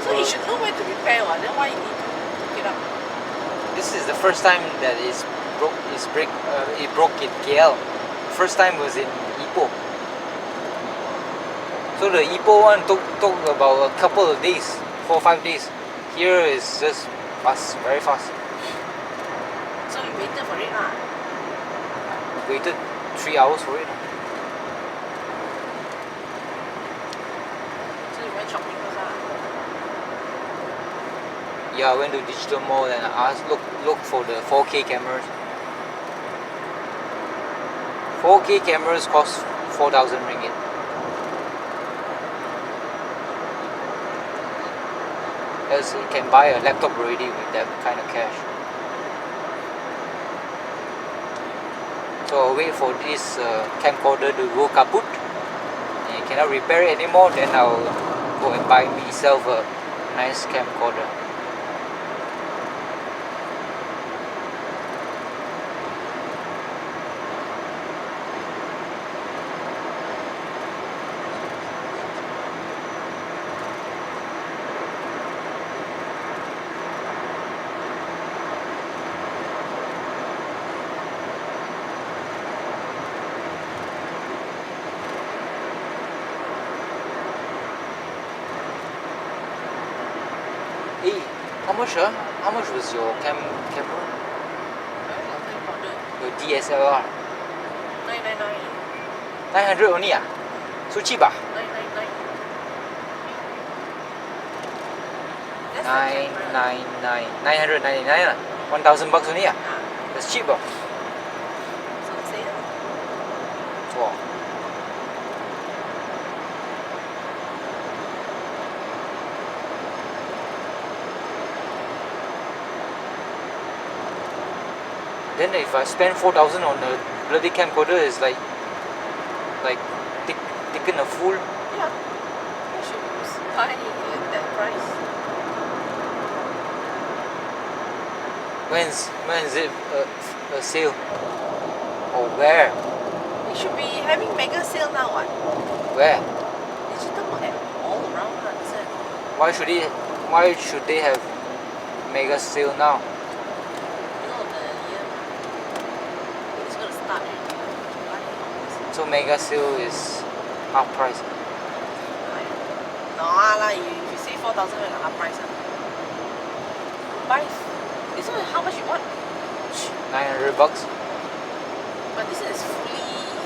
So you should know where to repair, then why you need to pick it up? This is the first time that it broke in KL. First time was in Ipoh. So the Ipoh one took about a couple of days, 4 or 5 days. Here is just fast, very fast. So you waited for it lah? Waited 3 hours for it. So you went shopping first lah? Yeah, I went to digital mall and I asked, look for the 4K cameras. 4K cameras cost 4,000 ringgit. As you can buy a laptop already with that kind of cash. So I'll wait for this camcorder to go kaput and I cannot repair it anymore, then I'll go and buy myself a nice camcorder. Hey, how much was your camera? Your DSLR? 999. 900 only ah? So cheap ah? 999. That's the camera. 999 lah. 1,000 bucks only ah? That's cheap ah? So sale. Wow. Then if I spend 4,000 on a bloody camcorder, it's like taking a fool. Yeah. You should buy at that price. When's it a sale? Or where? It should be having mega sale now what? Where? Digital mall all around lah. Why should they have mega sale now? So mega sale is half price. No lah, if you say 4,000 at half price. Buy this one, how much you want? 900 bucks. But this is fully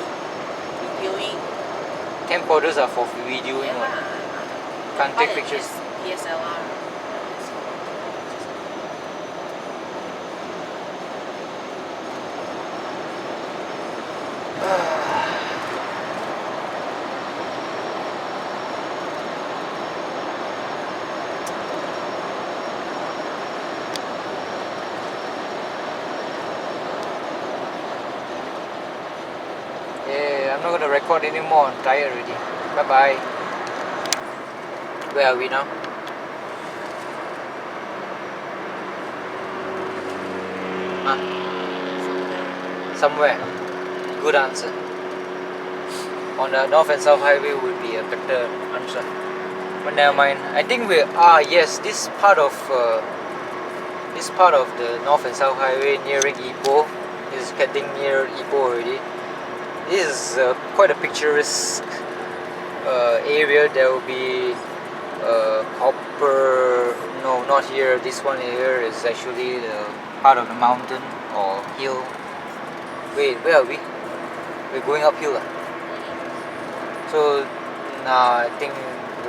videoing. Camcorders are for videoing. Yeah, Can't take pictures. DSLR. Yeah, I'm not gonna record anymore. I'm tired already. Bye bye. Where are we now? Somewhere. Good answer. On the north and south highway would be a better answer. But never mind. I think yes, this part of the north and south highway nearing Ipoh is getting near Ipoh already. This is quite a picturesque area. There will be copper. No, not here. This one here is actually the part of the mountain or hill. Wait, where are we? We're going uphill. So now I think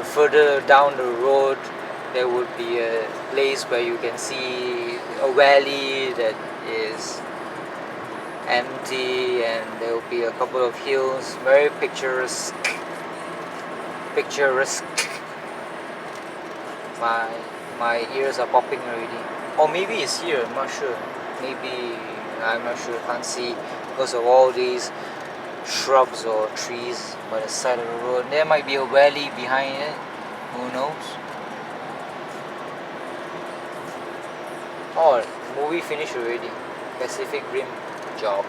further down the road there would be a place where you can see a valley that is empty, and there will be a couple of hills, very picturesque. My ears are popping already. Or maybe it's here, I'm not sure. Maybe, I'm not sure, can't see because of all these shrubs or trees by the side of the road. There might be a valley behind it, who knows. Oh, movie finished already. Pacific Rim job.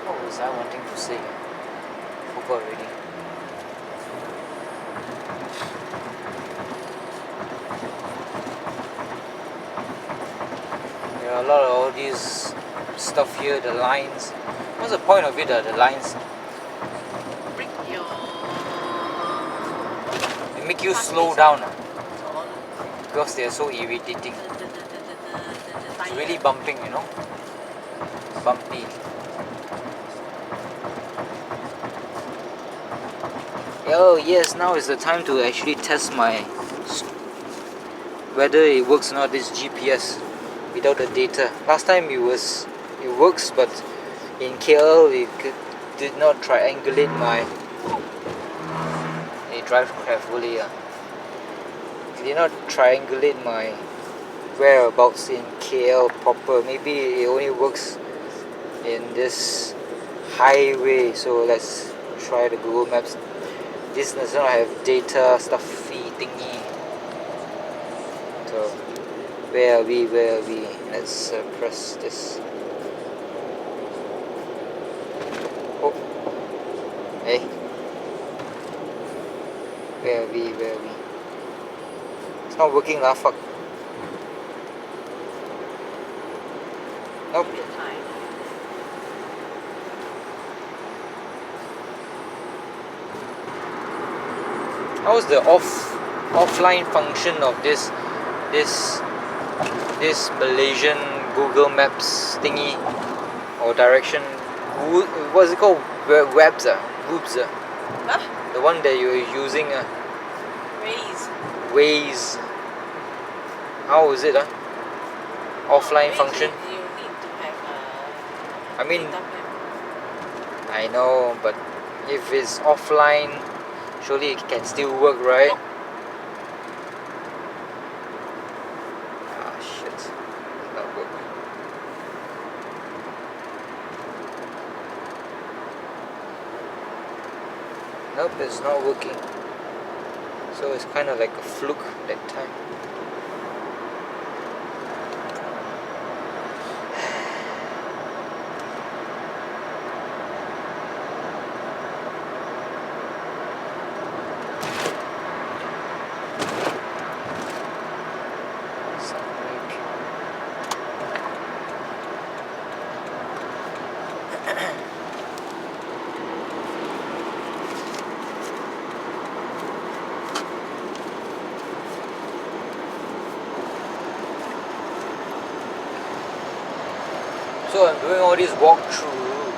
What was I wanting to say? Forgot already. There are a lot of all these stuff here, the lines. What's the point of it, the lines? Break your. They make you slow down So, because they are so irritating. It's really bumping, you know. Bumpy. Oh yes, now is the time to actually test my whether it works or not, this GPS without the data. Last time it works, but in KL it did not triangulate my. They drive carefully. It did not triangulate my whereabouts in KL proper. Maybe it only works in this highway. So let's try the Google Maps. This does not have data stuffy thingy. So where are we? Let's press this. Oh, hey, where are we? It's not working lah, fuck. Nope. How's the offline function of this Malaysian Google Maps thingy or direction? What's it called? Webs. Huh? The one that you're using. Waze. How is it? Offline function. You need to have I mean, data plan. I know, but if it's offline, surely it can still work, right? Ah, shit. It's not working. Nope, it's not working. So it's kind of like a fluke that time. So I'm doing all this walkthrough.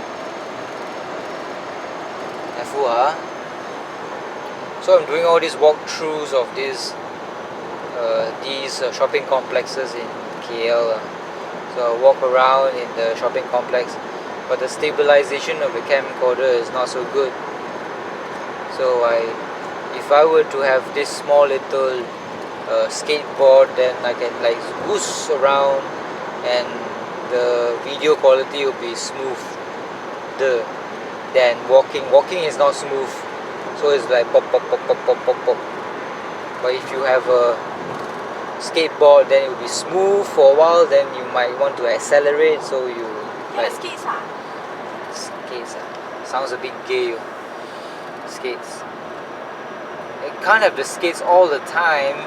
So I'm doing all these walkthroughs of these shopping complexes in KL. So I walk around in the shopping complex, but the stabilization of the camcorder is not so good. So if I were to have this small little skateboard, then I can like goose around and the video quality will be smooth. Then walking is not smooth, so it's like pop. But if you have a skateboard, then it will be smooth for a while. Then you might want to accelerate, so you like Skates. Sounds a bit gay. Skates. You can't have the skates all the time.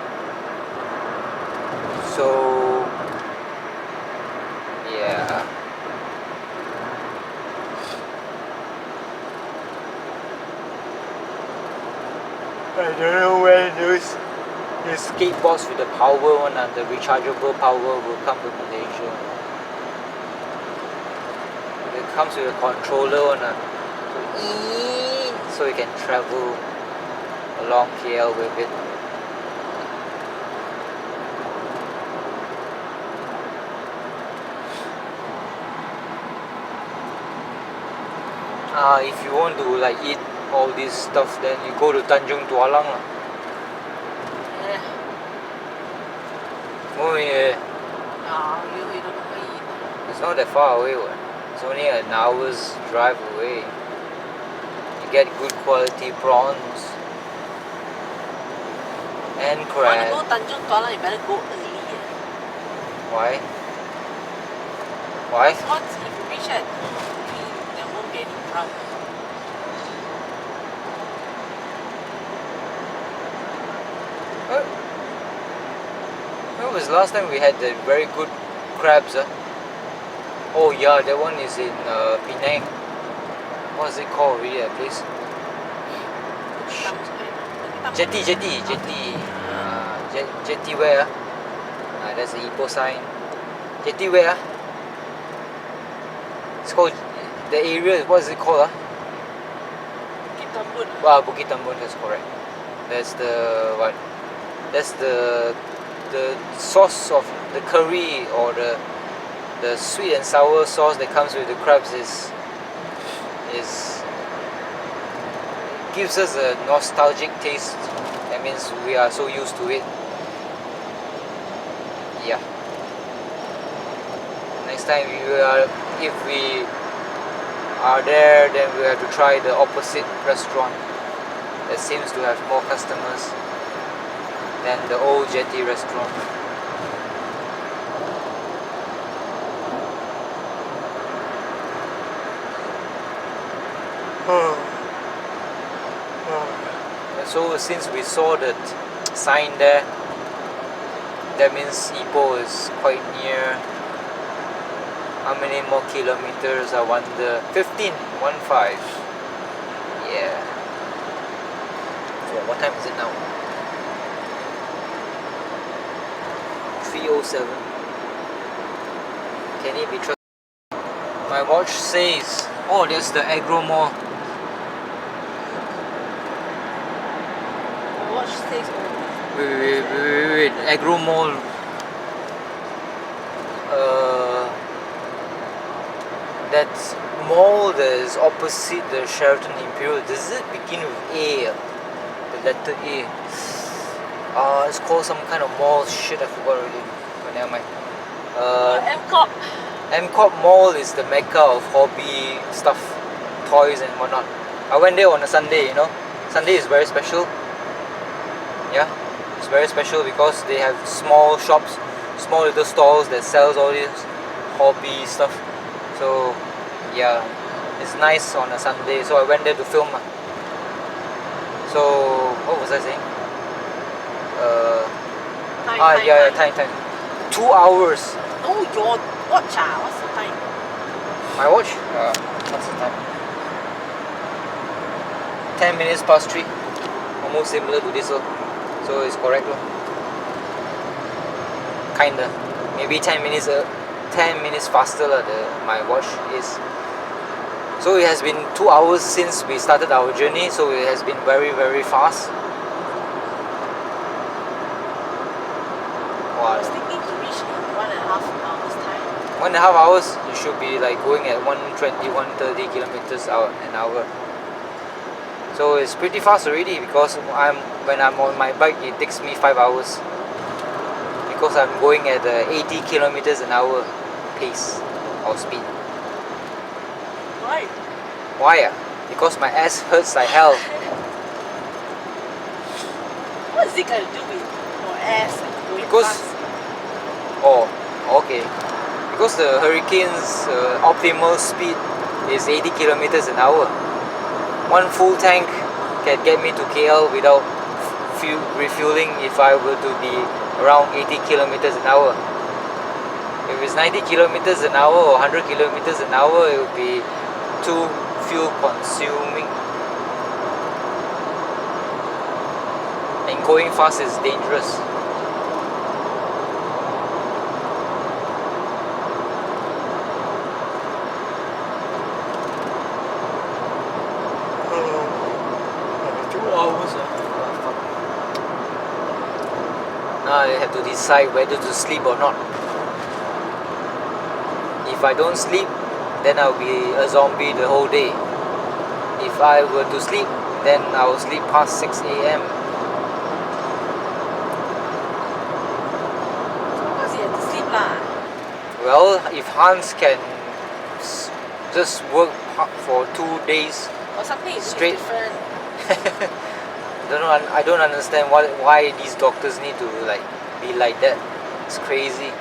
So yeah. I don't know when those skateboards with the power one and the rechargeable power will come to Malaysia. comes with a controller on so you can travel along KL with it. If you want to like eat all this stuff, then you go to Tanjung Tualang lah. Yeah. Oh yeah. You don't know eat. It's not that far away. What? It's only an hour's drive away. You get good quality prawns and Want to crab. go Tanjung Kuala, you better go early. Why? Why? Once if you reach at 3, there won't be any crowd. When was the last time we had the very good crabs? Oh yeah, that one is in Penang. What's it called really, that place? Jetty. Jetty where? There's the Ipoh sign. Jetty where? It's called, the area, what is it called? Bukit Tambun. Bukit Tambun, that's correct. That's the, what? That's the sauce of the curry, or the sweet and sour sauce that comes with the crabs is gives us a nostalgic taste. That means we are so used to it. Yeah. Next time if we are there, then we have to try the opposite restaurant that seems to have more customers than the old Jetty restaurant. So since we saw that sign there, that means Ipoh is quite near. How many more kilometers, I wonder? 15. Yeah. So what time is it now? 3:07. Can it be trusted? My watch says, oh, there's the Agro Mall. Watch says Wait. Agro Mall. That mall that is opposite the Sheraton Imperial. Does it begin with A? The letter A. It's called some kind of mall. Shit, I forgot already. But never mind. MCOP. MCOP Mall is the mecca of hobby stuff, toys and whatnot. I went there on a Sunday, Sunday is very special. Yeah, it's very special because they have small shops, small little stalls that sells all this hobby stuff. So yeah, it's nice on a Sunday. So I went there to film. So what was I saying? Time. 2 hours. Oh, your watch. What's the time? My watch? What's the time? 10 minutes past 3. Almost similar to this, so it's correct. Kinda. Maybe 10 minutes faster my watch is. So it has been 2 hours since we started our journey, so it has been very, very fast. I was thinking to reach in 1.5 hours time. 1.5 hours, you should be like going at 120, 130 kilometers an hour. So it's pretty fast already, because when I'm on my bike, it takes me 5 hours, because I'm going at 80 kilometers an hour pace or speed. Why? Why? Because my ass hurts like hell. What is it got to do with your ass and going Because fast? okay. Because the Hurricane's optimal speed is 80 kilometers an hour. One full tank can get me to KL without refueling if I were to be around 80 kilometers an hour. If it's 90 kilometers an hour or 100 kilometers an hour, it would be too fuel consuming. And going fast is dangerous. I have to decide whether to sleep or not. If I don't sleep, then I'll be a zombie the whole day. If I were to sleep, then I'll sleep past 6 a.m. Of course you have to sleep lah. Well, if Hans can just work for 2 days Or something is straight, different. I don't understand why these doctors need to like be like that. It's crazy.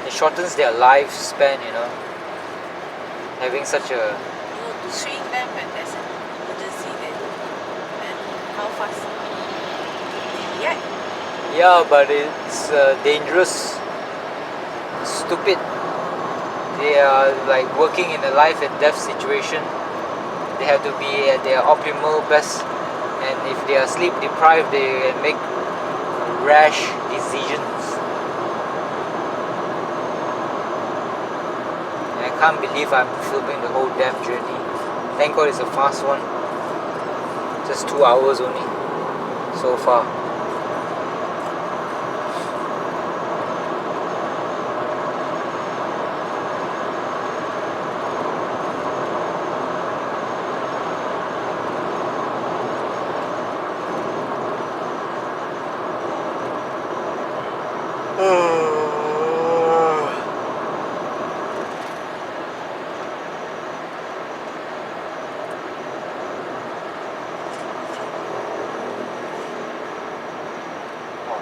It shortens their lifespan, you know. Having such a To train them when there's an emergency, then how fast they react. yeah, but it's dangerous, stupid. They are like working in a life and death situation. They have to be at their optimal best, and if they are sleep deprived, they make rash decisions. And I can't believe I'm filming the whole damn journey. Thank God it's a fast one. Just 2 hours only so far.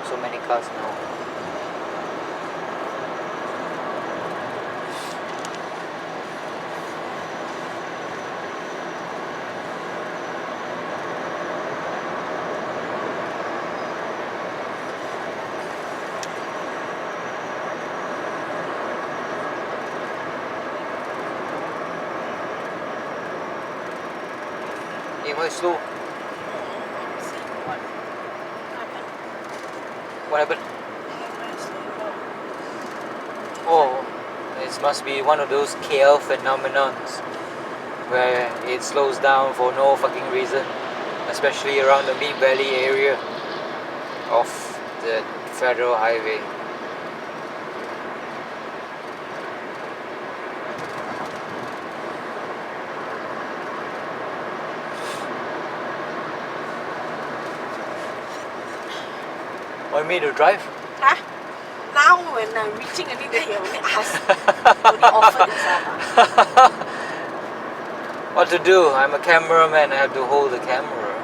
So many cars now. Hey, why slow? See what happened. What happened? Very slow. Oh, it must be one of those KL phenomenons where it slows down for no fucking reason, especially around the Mid Valley area of the federal highway. Want me to drive? Huh? Now when I'm reaching only, then you only ask, only offer yourself. What to do? I'm a cameraman, I have to hold the camera.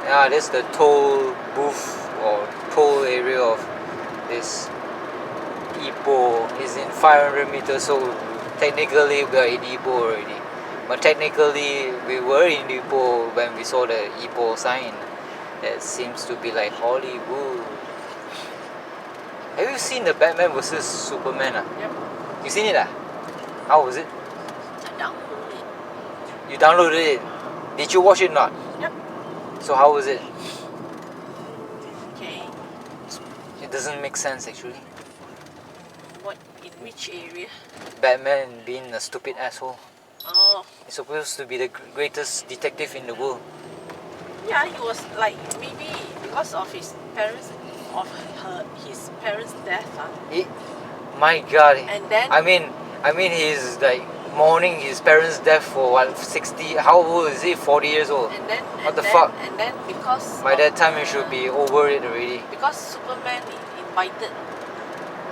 Yeah, this is the toll booth or toll area of this Ipoh. Is in 500 meters, so technically we are in Ipoh already. But technically we were in Ipoh when we saw the Ipoh sign. That seems to be like Hollywood. Have you seen the Batman vs Superman? Yep. You seen it? How was it? I downloaded it. You downloaded it. Did you watch it not? Yep. So how was it? Okay. It doesn't make sense actually. What, in which area? Batman being a stupid asshole. Oh. He's supposed to be the greatest detective in the world. Yeah, he was like, maybe because of his parents, his parents' death. My God. And then I mean he's like mourning his parents' death for what, 60? How old is he? 40 years old. And then What the fuck? And then because By of that time, you should be over it already. because Superman invited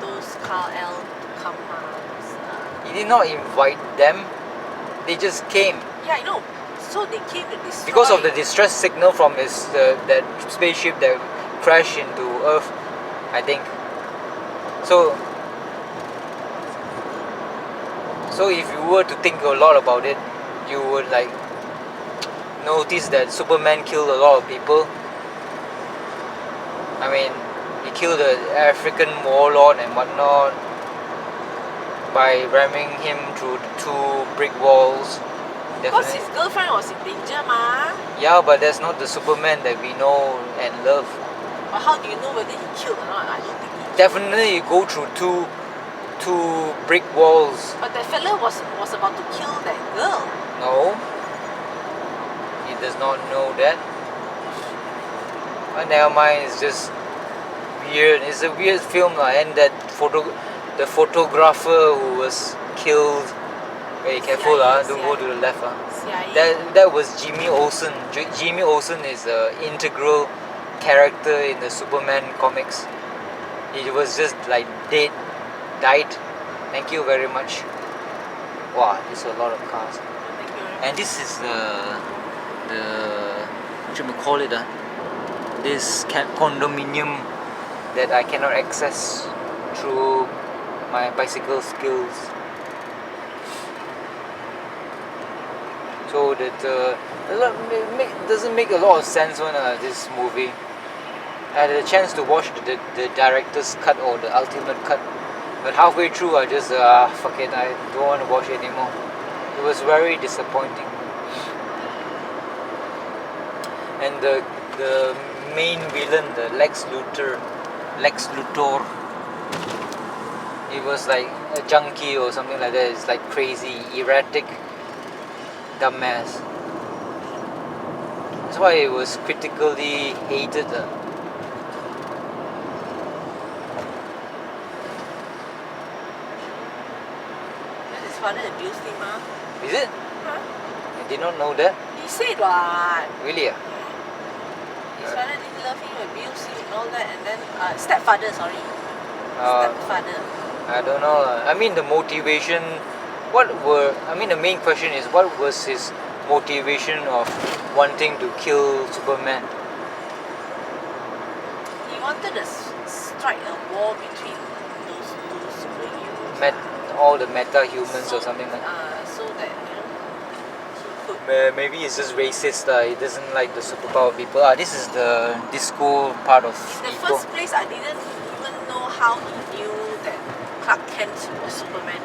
those Kal-El to come. He did not invite them. They just came. Yeah, I know. So they came to destroy. Because of the distress signal from his that spaceship that crashed into Earth, I think. So if you were to think a lot about it, you would like notice that Superman killed a lot of people. I mean, he killed the African warlord and whatnot by ramming him through 2 brick walls. Because his girlfriend was in danger, ma. Yeah, but that's not the Superman that we know and love. But how do you know whether he killed or not? I don't think he killed. Definitely you go through two brick walls. But that fella was about to kill that girl. No. He does not know that. But never mind, it's just weird. It's a weird film, and the photographer who was killed. Very careful, don't go to the left. CIA. That was Jimmy Olsen. Jimmy Olsen is an integral character in the Superman comics. He was just like died. Thank you very much. Wow, there's a lot of cars. Thank you. And this is the what you call it, this condominium that I cannot access through my bicycle skills. So that doesn't make a lot of sense when this movie. I had a chance to watch the director's cut or the ultimate cut, but halfway through I just fuck it, I don't want to watch it anymore. It was very disappointing. And the main villain, the Lex Luthor, he was like a junkie or something like that. It's like crazy, erratic, dumbass. That's why it was critically hated. His father abused him, Is it? Huh? I did not know that. He said what? Really? His father didn't love him, abused him and all that, and then stepfather, sorry. Stepfather. I don't know. I mean the motivation. The main question is what was his motivation of wanting to kill Superman? He wanted to strike a war between those two superheroes. All the meta-humans or something like that. So that, he could... Maybe it's just racist. He doesn't like the superpower people. This is the disco part of In the Ipoh. first place, I didn't even know how he knew that Clark Kent was Superman.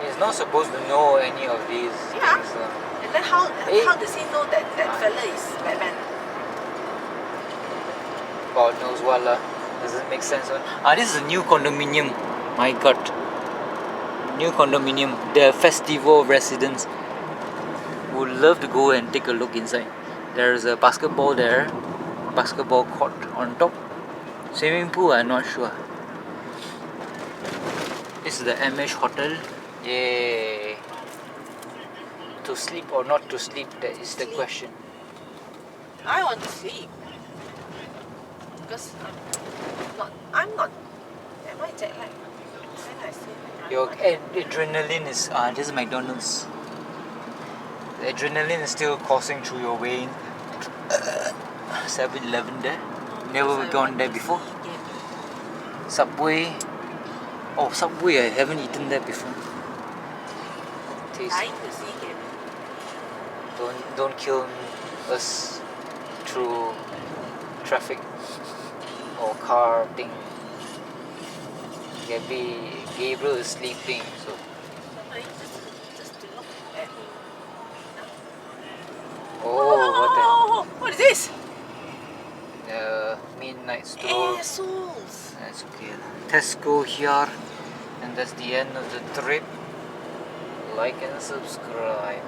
He's not supposed to know any of these Yeah. things. And then how does he know that fella is Batman? God knows what. Doesn't make sense. This is a new condominium. My God. New condominium. The festival residents would love to go and take a look inside. There's a basketball there. Basketball court on top. Swimming pool, I'm not sure. This is the MH Hotel. Yay. To sleep or not to sleep, that is the question. I want to sleep. Because I'm not. Am I jet lagged? When I say Your adrenaline is this is McDonald's. The adrenaline is still coursing through your vein. 7-Eleven there. Never gone there before. Subway. Oh, Subway, I haven't eaten there before. Taste. Dying to see him. Don't kill us through traffic or car thing. Gabriel is sleeping, so Just to look at him. What is this? the midnight store. Assholes. That's okay. Tesco here, and that's the end of the trip. Like and subscribe.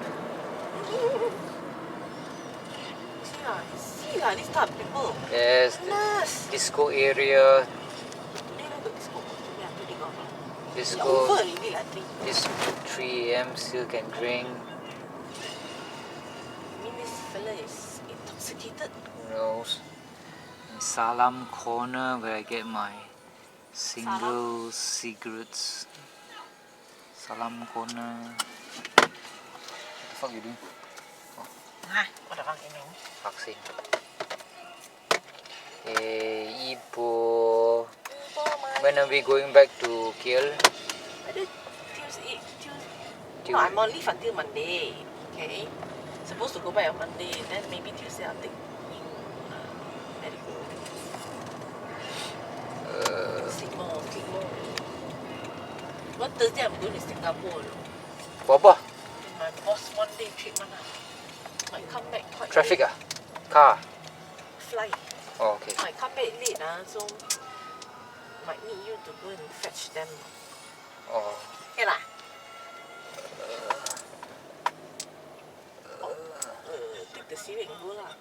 See lah, this type of people. Yes, the Nurse. disco area. Today I got disco. Yeah, today got. Yeah, Disco. over already lah, 3. This 3 a.m. still can drink. I mean, this fella is intoxicated. Who knows? In Salam Corner, where I get my single cigarettes. Salam Corner. What the fuck you doing? What the fuck you mean? Fuck sake. Ipoh. When are we going back to KL? Tuesday. No, I'm on leave until Monday. Okay. Supposed to go back on Monday. Then maybe Tuesday I'll take medical. Sleep more. One Thursday I'm going to Singapore. For apa? My boss 1 day trip mana. Might come back quite Traffic late. Car? Fly. Oh, okay. Might come back late so might need you to go and fetch them. Oh. Okay lah. Take the Civic and go lah.